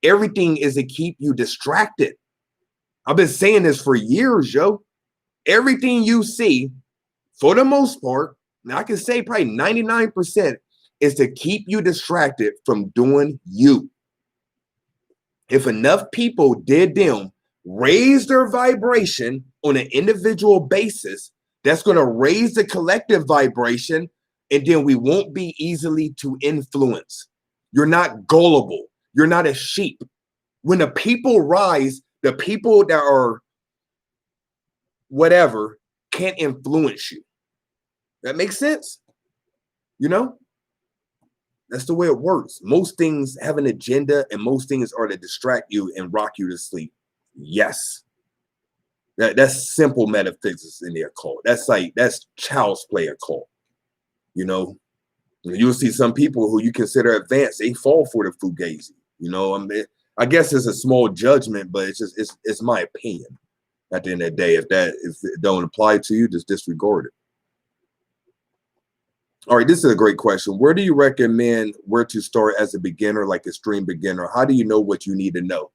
Everything is to keep you distracted. I've been saying this for years, yo. Everything you see, for the most part, now I can say probably 99%, is to keep you distracted from doing you. If enough people did them, raise their vibration on an individual basis, that's going to raise the collective vibration, and then we won't be easily to influence. You're not gullible. You're not a sheep. When the people rise, the people that are whatever can't influence you. That makes sense? You know? That's the way it works. Most things have an agenda, and most things are to distract you and rock you to sleep. Yes. That's simple metaphysics in the occult. That's child's play occult. You know? You'll see some people who you consider advanced, they fall for the fugazi. You know, I mean, I guess it's a small judgment, but it's my opinion. At the end of the day, if it don't apply to you, just disregard it. All right, this is a great question. Where do you recommend where to start as a beginner, like extreme beginner? How do you know what you need to know?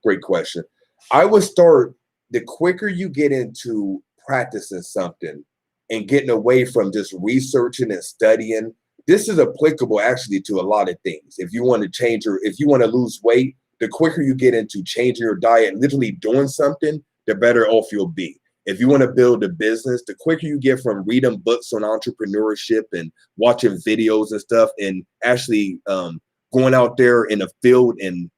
Great question. I would start, the quicker you get into practicing something and getting away from just researching and studying. This is applicable actually to a lot of things. If you want to if you want to lose weight, the quicker you get into changing your diet, literally doing something, the better off you'll be. If you want to build a business, the quicker you get from reading books on entrepreneurship and watching videos and stuff and actually going out there in the field and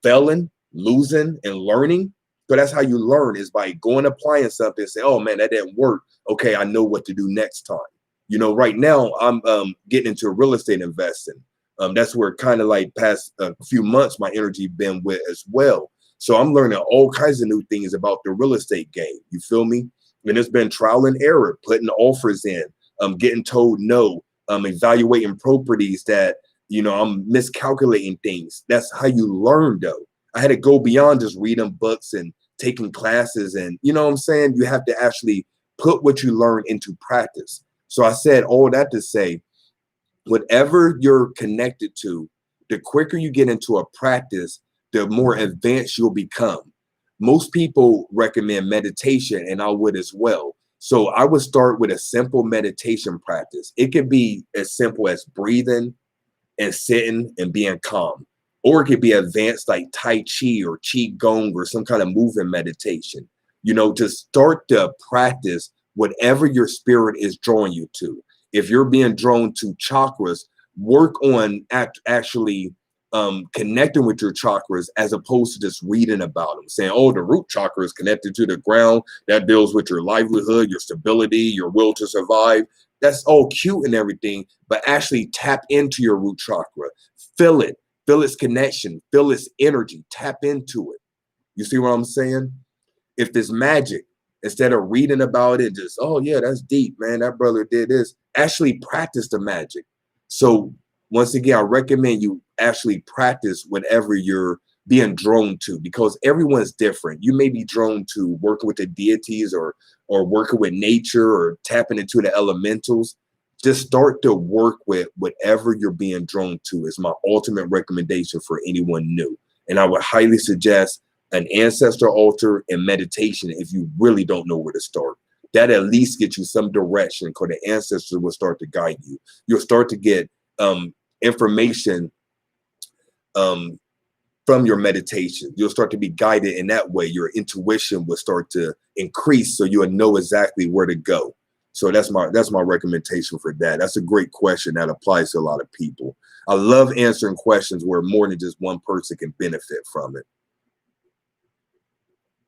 failing, losing, and learning. So that's how you learn, is by going applying something and say, oh man, that didn't work. Okay, I know what to do next time. You know, right now I'm getting into real estate investing. That's where kind of like past a few months my energy been with as well. So I'm learning all kinds of new things about the real estate game. You feel me? And it's been trial and error, putting offers in, getting told no, evaluating properties that, you know, I'm miscalculating things. That's how you learn though. I had to go beyond just reading books and taking classes. And you know what I'm saying? You have to actually put what you learn into practice. So I said all that to say, whatever you're connected to, the quicker you get into a practice, the more advanced you'll become. Most people recommend meditation, and I would as well. So I would start with a simple meditation practice. It could be as simple as breathing and sitting and being calm. Or it could be advanced like Tai Chi or Qi Gong or some kind of moving meditation. You know, to start to practice whatever your spirit is drawing you to. If you're being drawn to chakras, work on actually connecting with your chakras as opposed to just reading about them, saying, oh, the root chakra is connected to the ground. That deals with your livelihood, your stability, your will to survive. That's all cute and everything, but actually tap into your root chakra. Feel it. Feel its connection. Feel its energy. Tap into it. You see what I'm saying? If there's magic, instead of reading about it, just, oh yeah, that's deep, man. That brother did this. Actually practice the magic. So once again, I recommend you actually practice whatever you're being drawn to, because everyone's different. You may be drawn to working with the deities or working with nature or tapping into the elementals. Just start to work with whatever you're being drawn to is my ultimate recommendation for anyone new. And I would highly suggest an ancestor altar and meditation if you really don't know where to start. That at least gets you some direction, because the ancestors will start to guide you. You'll start to get information from your meditation. You'll start to be guided in that way. Your intuition will start to increase, so you'll know exactly where to go. So that's my recommendation for that. That's a great question that applies to a lot of people. I love answering questions where more than just one person can benefit from it.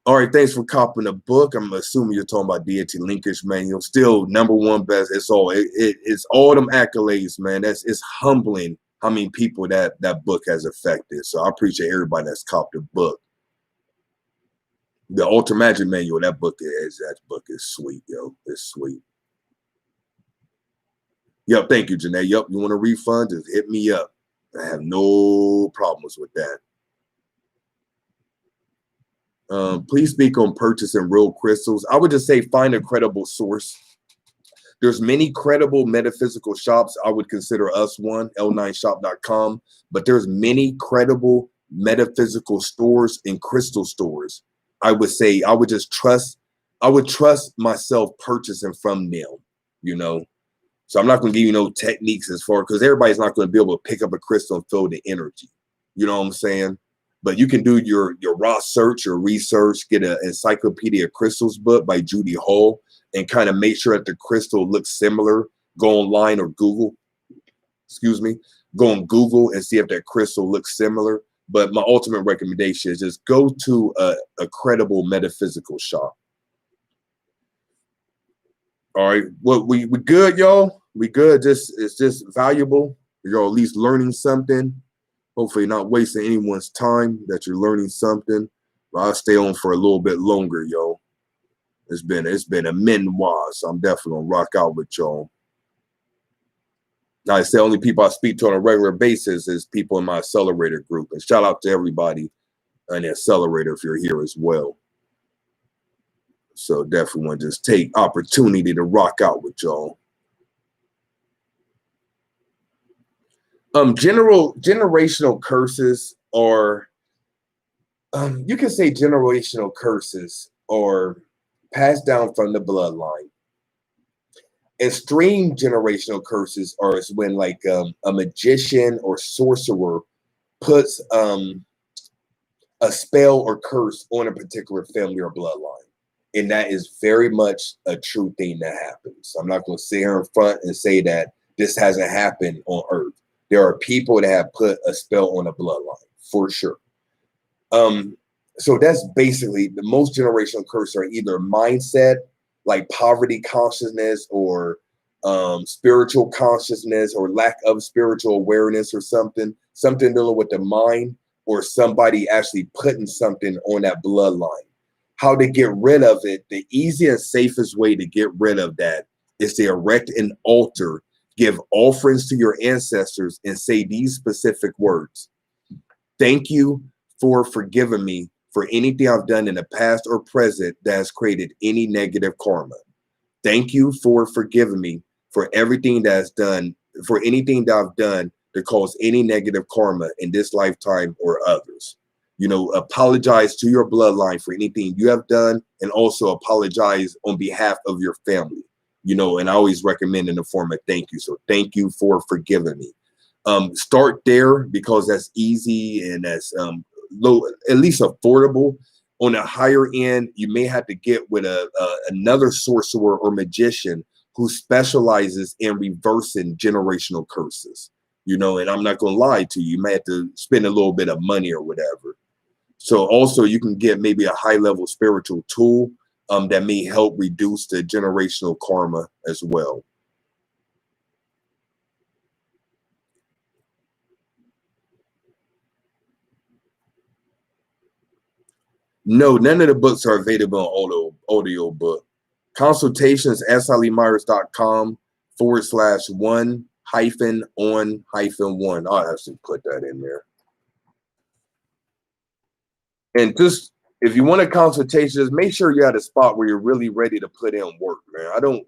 All right, thanks for copying the book. I'm assuming you're talking about Deity Linkage Manual. Still #1 best. It's all them accolades, man. It's humbling how many people that book has affected. So I appreciate everybody that's copied the book. The Ultra Magic Manual, that book is sweet, yo. It's sweet. Yep, thank you, Janae. Yep, you want a refund? Just hit me up. I have no problems with that. Please speak on purchasing real crystals. I would just say find a credible source. There's many credible metaphysical shops. I would consider us one, l9shop.com, but there's many credible metaphysical stores and crystal stores. I would say I would trust myself purchasing from them, you know. So I'm not going to give you no techniques as far, because everybody's not going to be able to pick up a crystal and feel the energy. You know what I'm saying? But you can do your raw search or research, get an Encyclopedia of Crystals book by Judy Hall, and kind of make sure that the crystal looks similar. Go online or Google, go on Google and see if that crystal looks similar. But my ultimate recommendation is just go to a credible metaphysical shop. All right, well, we good, y'all. We good. It's just valuable. You're at least learning something. Hopefully not wasting anyone's time, that you're learning something. But I'll stay on for a little bit longer, yo. It's been a memoir, so I'm definitely gonna rock out with y'all. I say only people I speak to on a regular basis is people in my accelerator group. And shout out to everybody in the accelerator if you're here as well. So definitely want to just take opportunity to rock out with y'all. Generational curses are, you can say generational curses are passed down from the bloodline. Extreme generational curses are when like a magician or sorcerer puts a spell or curse on a particular family or bloodline. And that is very much a true thing that happens. I'm not going to sit here in front and say that this hasn't happened on Earth. There are people that have put a spell on a bloodline, for sure. So that's basically the most generational curses are either mindset, like poverty consciousness, or spiritual consciousness, or lack of spiritual awareness, or something dealing with the mind, or somebody actually putting something on that bloodline. How to get rid of it, the easiest, safest way to get rid of that is to erect an altar, give offerings to your ancestors, and say these specific words. Thank you for forgiving me for anything I've done in the past or present that has created any negative karma. Thank you for forgiving me for everything that's done, for anything that I've done to cause any negative karma in this lifetime or others. You know, apologize to your bloodline for anything you have done, and also apologize on behalf of your family. You know, and I always recommend in the form of thank you. So thank you for forgiving me. Start there because that's easy and that's low, at least affordable. On a higher end, you may have to get with another sorcerer or magician who specializes in reversing generational curses. You know, and I'm not going to lie to you. You may have to spend a little bit of money or whatever. So also you can get maybe a high level spiritual tool that may help reduce the generational karma as well. No, none of the books are available on audio book. Consultations SLEMyers.com/1-on-1. I'll actually put that in there. And just if you want a consultation, just make sure you're at a spot where you're really ready to put in work, man.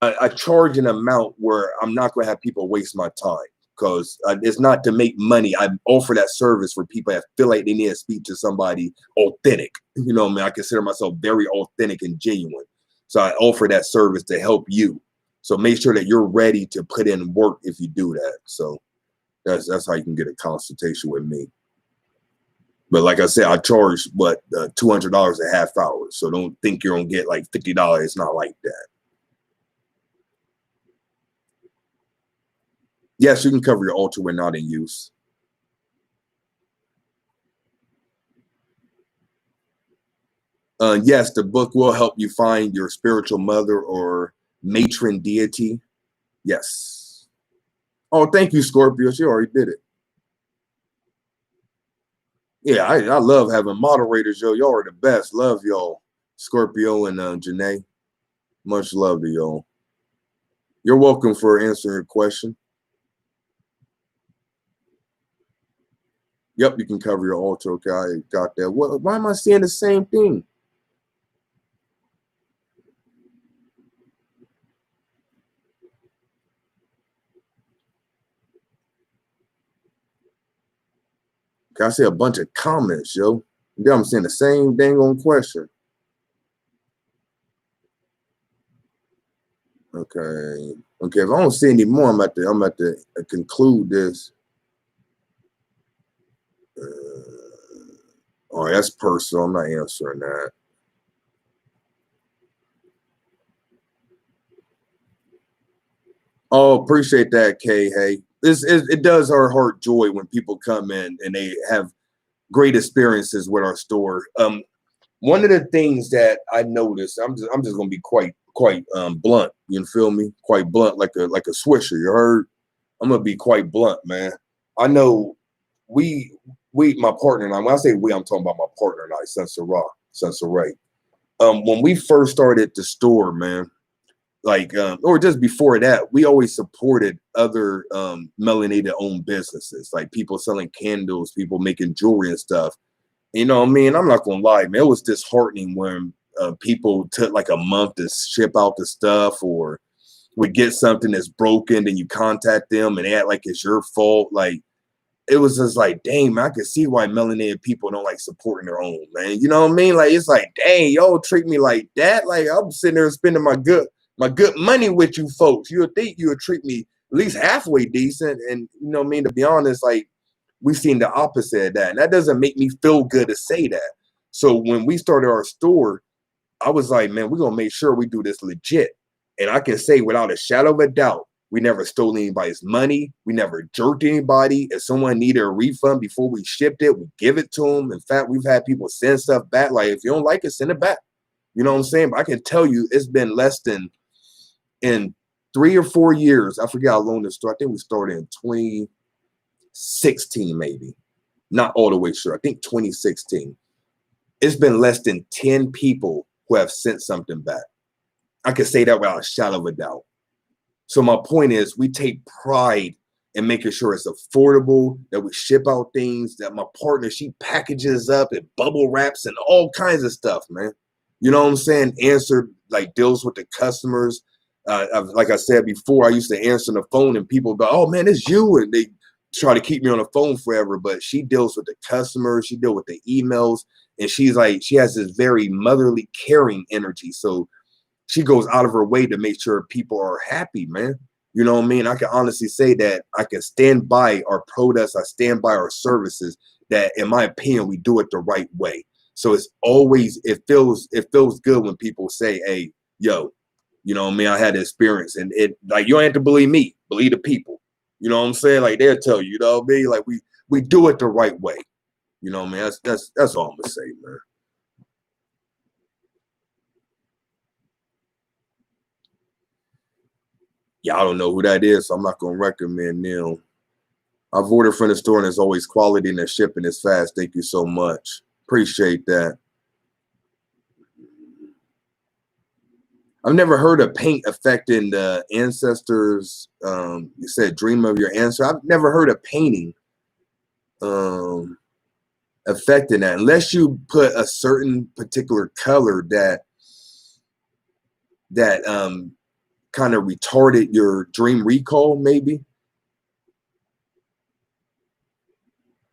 I charge an amount where I'm not going to have people waste my time, because it's not to make money. I offer that service for people that feel like they need to speak to somebody authentic. You know, I mean, I consider myself very authentic and genuine. So I offer that service to help you. So make sure that you're ready to put in work if you do that. So that's how you can get a consultation with me. But like I said, I charge $200 a half hour. So don't think you're gonna get like $50. It's not like that. Yes, you can cover your altar when not in use. Yes, the book will help you find your spiritual mother or matron deity. Yes. Oh, thank you, Scorpio. She already did it. Yeah, I love having moderators, yo. Y'all are the best. Love y'all, Scorpio and Janae. Much love to y'all. You're welcome for answering your question. Yep, you can cover your altar. Okay, I got that. Why am I seeing the same thing? I see a bunch of comments, yo. Then I'm seeing the same dang on question. Okay. Okay, if I don't see any more, I'm at to conclude this. All right, that's personal. I'm not answering that. Oh, appreciate that, Kay. Hey, it does our heart joy when people come in and they have great experiences with our store. One of the things that I noticed, I'm just gonna be quite blunt. You feel me? Quite blunt, like a swisher. You heard? I'm gonna be quite blunt, man. I know we my partner and I. When I say we, I'm talking about my partner and I, Sensor Ray. When we first started the store, man, like or just before that, we always supported other melanated owned businesses, like people selling candles, people making jewelry and stuff. You know what I mean? I'm not gonna lie, man, it was disheartening when people took like a month to ship out the stuff, or would get something that's broken, then you contact them and they act like it's your fault. Like, it was just like, dang, man, I can see why melanated people don't like supporting their own, man. You know what I mean? Like, it's like, dang, y'all treat me like that. Like, I'm sitting there spending my good money with you folks. You would think you would treat me at least halfway decent. And you know what I mean? To be honest, like, we've seen the opposite of that. And that doesn't make me feel good to say that. So when we started our store, I was like, man, we're gonna make sure we do this legit. And I can say without a shadow of a doubt, we never stole anybody's money. We never jerked anybody. If someone needed a refund before we shipped it, we give it to them. In fact, we've had people send stuff back. Like, if you don't like it, send it back. You know what I'm saying? But I can tell you, it's been less than in 3 or 4 years. I forget how long this started. I think we started in 2016, maybe. Not all the way sure. I think 2016. It's been less than 10 people who have sent something back. I can say that without a shadow of a doubt. So my point is, we take pride in making sure it's affordable, that we ship out things, that my partner, she packages up and bubble wraps and all kinds of stuff, man. You know what I'm saying? Answer, like, deals with the customers. Like I said before, I used to answer the phone and people go, oh man, it's you. And they try to keep me on the phone forever, but she deals with the customers, she deals with the emails, and she's like, she has this very motherly, caring energy. So she goes out of her way to make sure people are happy, man. You know what I mean? I can honestly say that I can stand by our products, I stand by our services, that in my opinion, we do it the right way. So it's always, it feels good when people say, hey, yo, you know what I mean? I had the experience, and it, like, you don't have to believe me, believe the people. You know what I'm saying? Like, they'll tell you, you know what I mean? Like, we do it the right way. You know what I mean? That's all I'm gonna say, man. Y'all don't know who that is, so I'm not gonna recommend them. I've ordered from the store and it's always quality and the shipping is fast. Thank you so much. Appreciate that. I've never heard of paint affecting the ancestors. You said dream of your ancestor. I've never heard of painting affecting that, unless you put a certain particular color that kind of retarded your dream recall, maybe.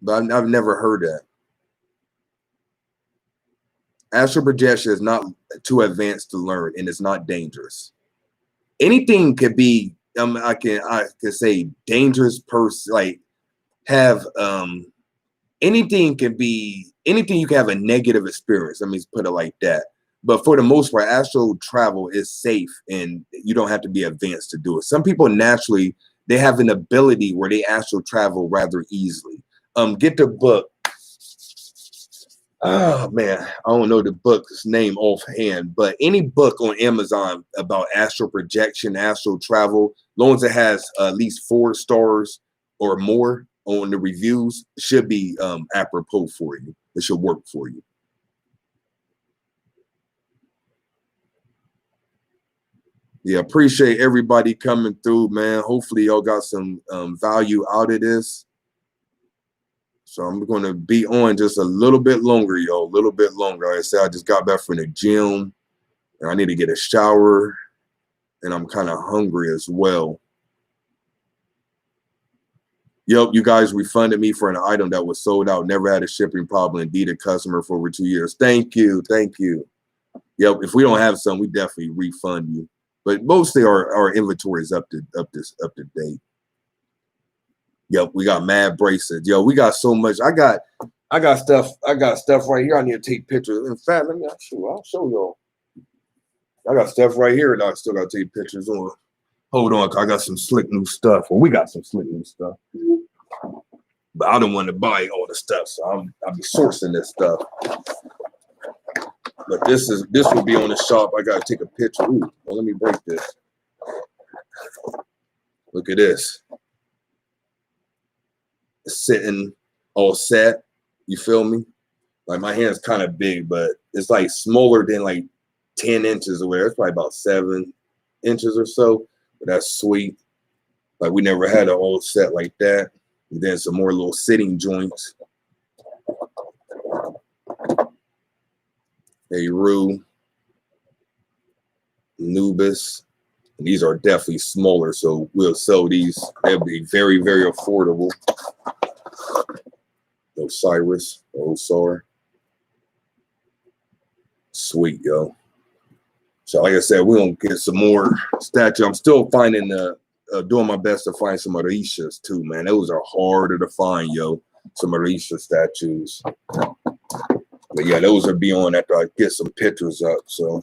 But I've never heard that. Astral projection is not too advanced to learn, and it's not dangerous. Anything could be, I can say dangerous person, like have anything can be, anything you can have a negative experience. Let me put it like that. But for the most part, astral travel is safe, and you don't have to be advanced to do it. Some people naturally, they have an ability where they astral travel rather easily. Get the book. Oh man, I don't know the book's name offhand, but any book on Amazon about astral projection, astral travel, long as it has at least 4 stars or more on the reviews, should be apropos for you. It should work for you. Yeah, appreciate everybody coming through, man. Hopefully y'all got some value out of this. So I'm going to be on just a little bit longer, y'all, a little bit longer. Like I said, I just got back from the gym, and I need to get a shower, and I'm kind of hungry as well. Yep, you guys refunded me for an item that was sold out, never had a shipping problem, indeed a customer for over 2 years. Thank you, thank you. Yep, if we don't have some, we definitely refund you. But mostly our inventory is up to date. Yep, we got mad bracelets. Yo, we got so much. I got stuff right here. I need to take pictures. In fact, I'll show y'all. I got stuff right here that I still gotta take pictures on. Hold on, I got some slick new stuff. Well, we got some slick new stuff. But I don't want to buy all the stuff, so I'll be sourcing this stuff. But this will be on the shop. I gotta take a picture. Ooh, well, let me break this. Look at this. It's sitting all set. You feel me? Like, my hand's kind of big, but it's like smaller than like 10 inches away. It's probably about 7 inches or so, but that's sweet. Like we never had an old set like that. And then some more little sitting joints. Eru, Nubis. And these are definitely smaller, so we'll sell these. They'll be very, very affordable. Osiris, Osar. Sweet, yo. So like I said, we're going to get some more statue. I'm still finding doing my best to find some Orishas too, man. Those are harder to find, yo. Some Orisha statues. But yeah, those are beyond after I get some pictures up. So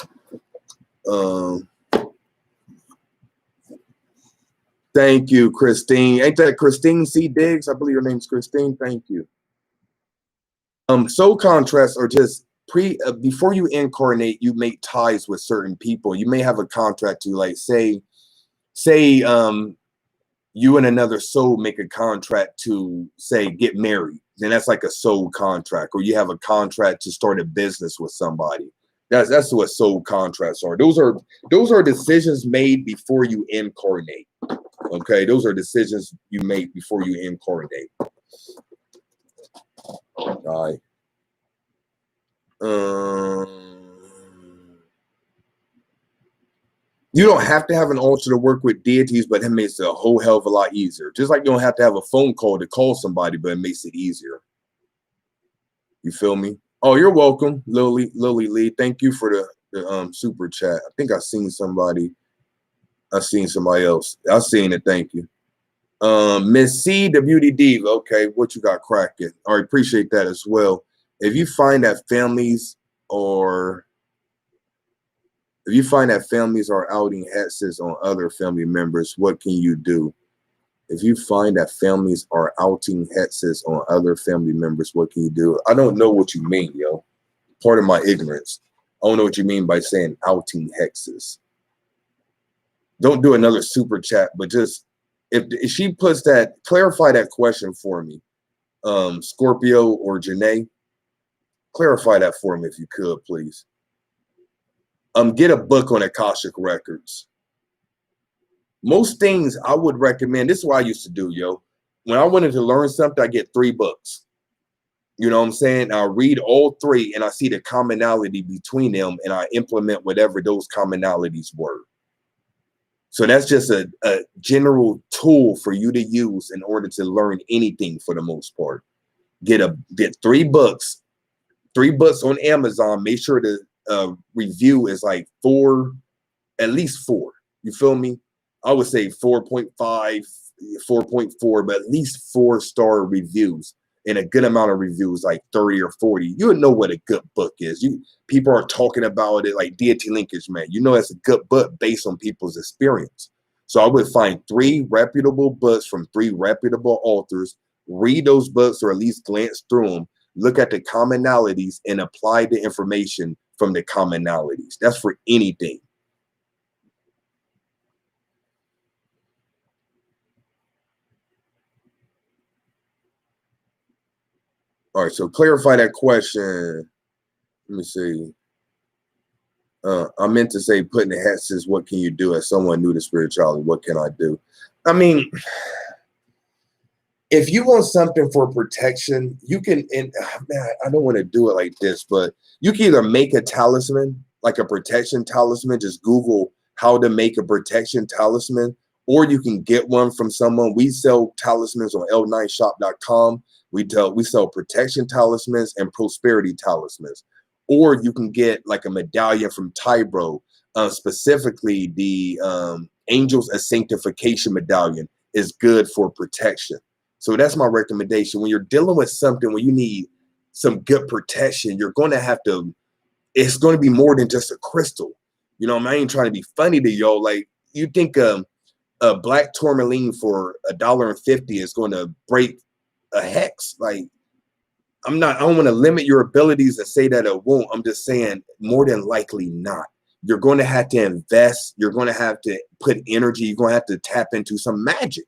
thank you, Christine. Ain't that Christine C. Diggs? I believe your name's Christine. Thank you. Soul contracts are just before you incarnate, you make ties with certain people. You may have a contract to, like, say you and another soul make a contract to, say, get married. Then that's like a soul contract. Or you have a contract to start a business with somebody. That's what soul contracts are. Those are decisions made before you incarnate. Okay, those are decisions you make before you incarnate. All right. You don't have to have an altar to work with deities, but it makes it a whole hell of a lot easier. Just like you don't have to have a phone call to call somebody, but it makes it easier. You feel me? Oh, you're welcome, Lily Lee. Thank you for the super chat. I think I've seen somebody. I've seen somebody else. I've seen it. Thank you. Miss C, the beauty diva. Okay, what you got cracking? I appreciate that as well. If you find that families are outing hexes on other family members, what can you do? If you find that families are outing hexes on other family members, what can you do? I don't know what you mean, yo. Part of my ignorance. I don't know what you mean by saying outing hexes. Don't do another super chat, but just if she puts that, clarify that question for me. Scorpio or Janae, clarify that for me if you could, please. Get a book on Akashic Records. Most things I would recommend, this is what I used to do, yo. When I wanted to learn something, I get 3 books. You know what I'm saying? I read all 3 and I see the commonality between them and I implement whatever those commonalities were. So that's just a general tool for you to use in order to learn anything for the most part. Get 3 books. 3 books on Amazon. Make sure the review is like 4, at least 4. You feel me? I would say 4.5, 4.4, but at least 4-star reviews and a good amount of reviews, like 30 or 40. You would know what a good book is. People are talking about it like deity linkage, man. You know, it's a good book based on people's experience. So I would find 3 reputable books from 3 reputable authors, read those books or at least glance through them, look at the commonalities and apply the information from the commonalities. That's for anything. All right, so clarify that question. Let me see. I meant to say putting the hexes, what can you do as someone new to spirituality? What can I do? I mean, if you want something for protection, you can, and man, I don't want to do it like this, but you can either make a talisman, like a protection talisman, just Google how to make a protection talisman, or you can get one from someone. We sell talismans on l9shop.com. We sell protection talismans and prosperity talismans. Or you can get like a medallion from Tybro, specifically the Angels of Sanctification medallion is good for protection. So that's my recommendation. When you're dealing with something where you need some good protection, you're going to have to, it's going to be more than just a crystal. You know, I ain't trying to be funny to y'all. Like, you think a black tourmaline for $1.50 is going to break a hex? Like, I don't want to limit your abilities and say that it won't. I'm just saying more than likely not. You're going to have to invest. You're going to have to put energy. You're going to have to tap into some magic.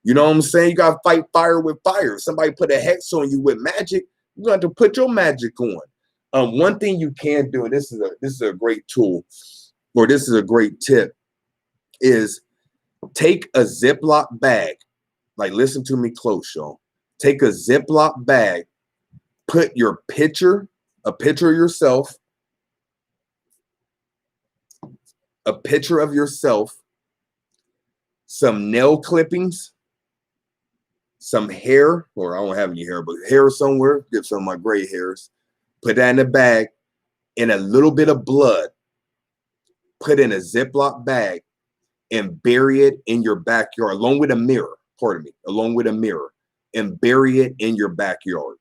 You know what I'm saying? You got to fight fire with fire. Somebody put a hex on you with magic. You got to put your magic on. One thing you can do, and this is a great tool, or this is a great tip. is take a Ziploc bag. Like, listen to me close, y'all. Take a Ziploc bag, put your picture, a picture of yourself, some nail clippings, some hair, or I don't have any hair, but hair somewhere, get some of my gray hairs, put that in a bag, and a little bit of blood, put in a Ziploc bag, and bury it in your backyard, along with a mirror, and bury it in your backyard.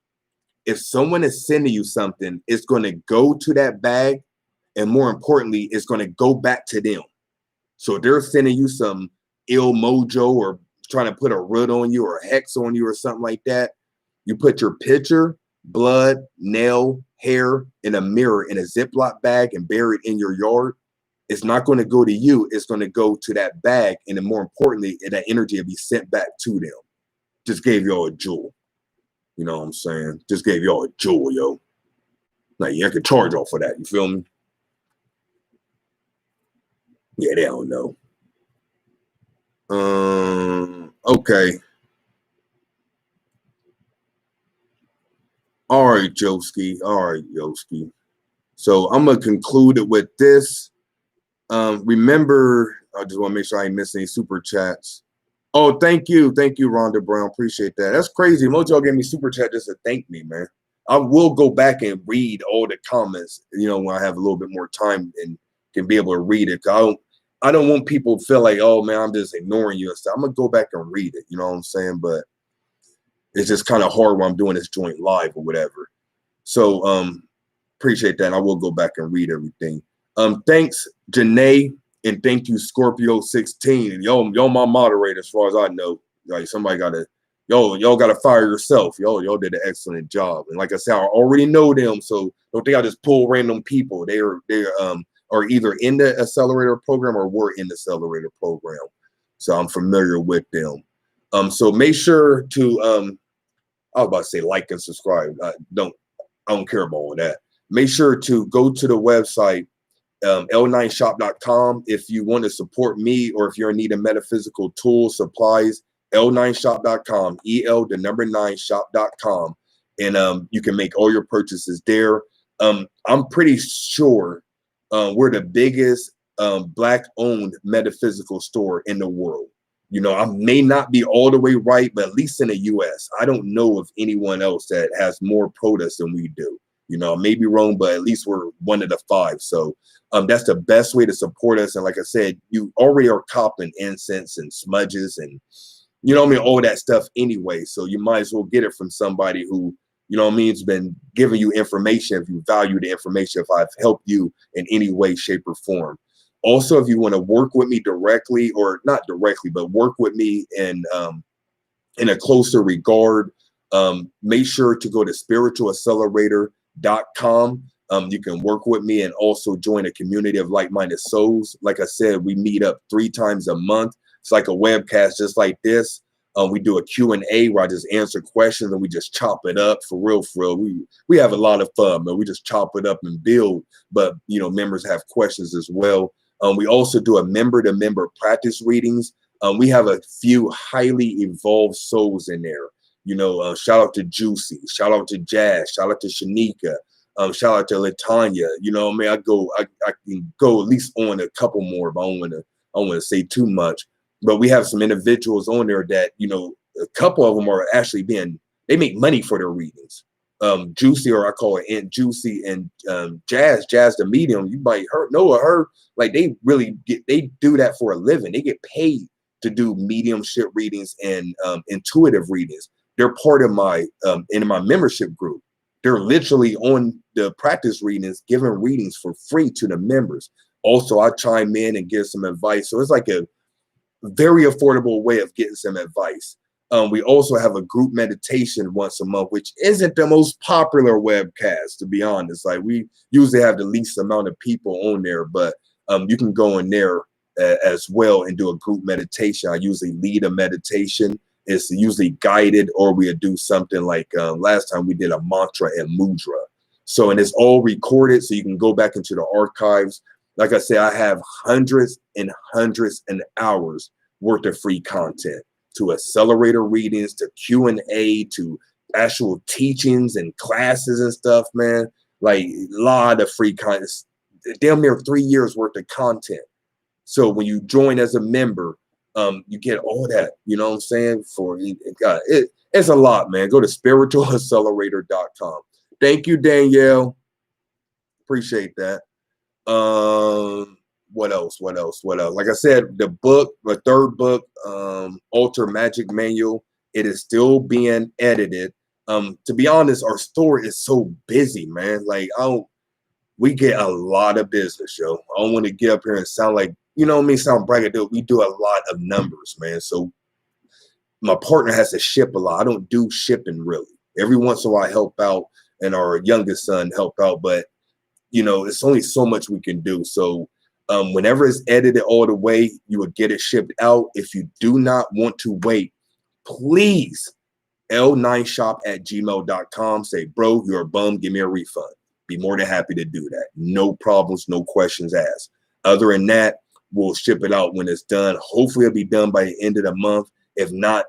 If someone is sending you something, it's going to go to that bag, and more importantly, it's going to go back to them. So if they're sending you some ill mojo or trying to put a root on you or a hex on you or something like that, you put your picture, blood, nail, hair in a mirror in a Ziploc bag and bury it in your yard. It's not going to go to you. It's going to go to that bag. And then more importantly, that energy will be sent back to them. Just gave y'all a jewel. You know what I'm saying? Just gave y'all a jewel, yo. Like, you can charge off for that. You feel me? Yeah, they don't know. Okay. All right, Joski. So I'm going to conclude it with this. Remember, I just want to make sure I ain't missing any super chats. Oh, thank you, Rhonda Brown. Appreciate that. That's crazy. Most of y'all gave me super chat just to thank me, man. I will go back and read all the comments, you know, when I have a little bit more time and can be able to read it. I don't want people to feel like, oh man, I'm just ignoring you and stuff. I'm gonna go back and read it. You know what I'm saying? But it's just kind of hard when I'm doing this joint live or whatever. So appreciate that. And I will go back and read everything. Thanks, Janae. And thank you, Scorpio 16. Y'all my moderator as far as I know. Like, somebody gotta, y'all gotta fire yourself. Y'all did an excellent job. And like I said, I already know them, so don't think I just pull random people. They are either in the accelerator program or were in the accelerator program. So I'm familiar with them. So make sure to I was about to say like and subscribe. I don't care about all that. Make sure to go to the website l9shop.com if you want to support me, or if you're in need of metaphysical tools, supplies. l9shop.com, el9shop.com, and you can make all your purchases there. I'm pretty sure we're the biggest Black-owned metaphysical store in the world. You know, I may not be all the way right, but at least in the U.S., I don't know of anyone else that has more products than we do. You know, I may be wrong, but at least we're one of the five. So that's the best way to support us. And like I said, you already are copping incense and smudges and, you know what I mean, all that stuff anyway. So you might as well get it from somebody who, you know what I mean, has been giving you information, if you value the information, if I've helped you in any way, shape, or form. Also, if you want to work with me directly, or not directly, but work with me in a closer regard, make sure to go to spiritualaccelerator.com. You can work with me and also join a community of like-minded souls. Like I said, we meet up 3 times a month. It's like a webcast just like this. We do a Q&A where I just answer questions and we just chop it up for real. We have a lot of fun, man. We just chop it up and build, but you know, members have questions as well. We also do a member-to-member practice readings. We have a few highly evolved souls in there. You know, shout out to Juicy, shout out to Jazz, shout out to Shanika, shout out to Latanya. You know, I mean, I can go at least on a couple more, but I don't want to say too much. But we have some individuals on there that, you know, a couple of them are actually they make money for their readings. Juicy, or I call it Aunt Juicy, and Jazz the medium, you might know of her. Like, they do that for a living. They get paid to do mediumship readings and intuitive readings. They're part of my in my membership group. They're literally on the practice readings, giving readings for free to the members. Also, I chime in and give some advice. So it's like a very affordable way of getting some advice. We also have a group meditation once a month, which isn't the most popular webcast, to be honest. Like, we usually have the least amount of people on there, but you can go in there as well and do a group meditation. I usually lead a meditation. It's usually guided, or we do something like last time we did a mantra and mudra. So, and it's all recorded, so you can go back into the archives. Like I said, I have hundreds and hundreds and hours worth of free content, to accelerator readings, to Q&A, to actual teachings and classes and stuff, man. Like a lot of free content, damn near 3 years worth of content. So when you join as a member, you get all that, you know what I'm saying? It's a lot, man. Go to spiritualaccelerator.com. Thank you, Danielle. Appreciate that. What else? What else? What else? Like I said, the third book, Alter Magic Manual, it is still being edited. To be honest, our store is so busy, man. Like we get a lot of business, yo. I don't want to get up here and sound like, you know what I mean, sound braggadocious. We do a lot of numbers, man. So my partner has to ship a lot. I don't do shipping really. Every once in a while I help out, and our youngest son help out, but it's only so much we can do. So whenever it's edited all the way, you will get it shipped out. If you do not want to wait, please l9shop@gmail.com. Say, bro, you're a bum. Give me a refund. Be more than happy to do that. No problems, no questions asked. Other than that, we'll ship it out when it's done. Hopefully it'll be done by the end of the month. If not,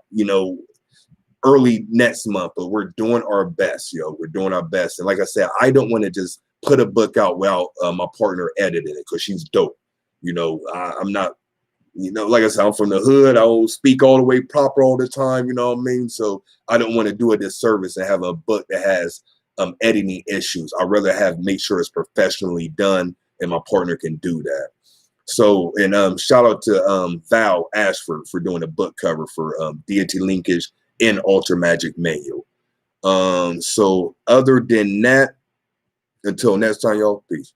early next month, but we're doing our best, yo. We're doing our best. And like I said, I don't want to just put a book out without my partner editing it, because she's dope. I'm not, like I said, I'm from the hood. I don't speak all the way proper all the time, you know what I mean? So I don't want to do a disservice and have a book that has editing issues. I'd rather make sure it's professionally done, and my partner can do that. So, and shout out to Val Ashford for doing a book cover for Deity Linkage in Alter Magic Manual. So other than that, until next time, y'all, peace.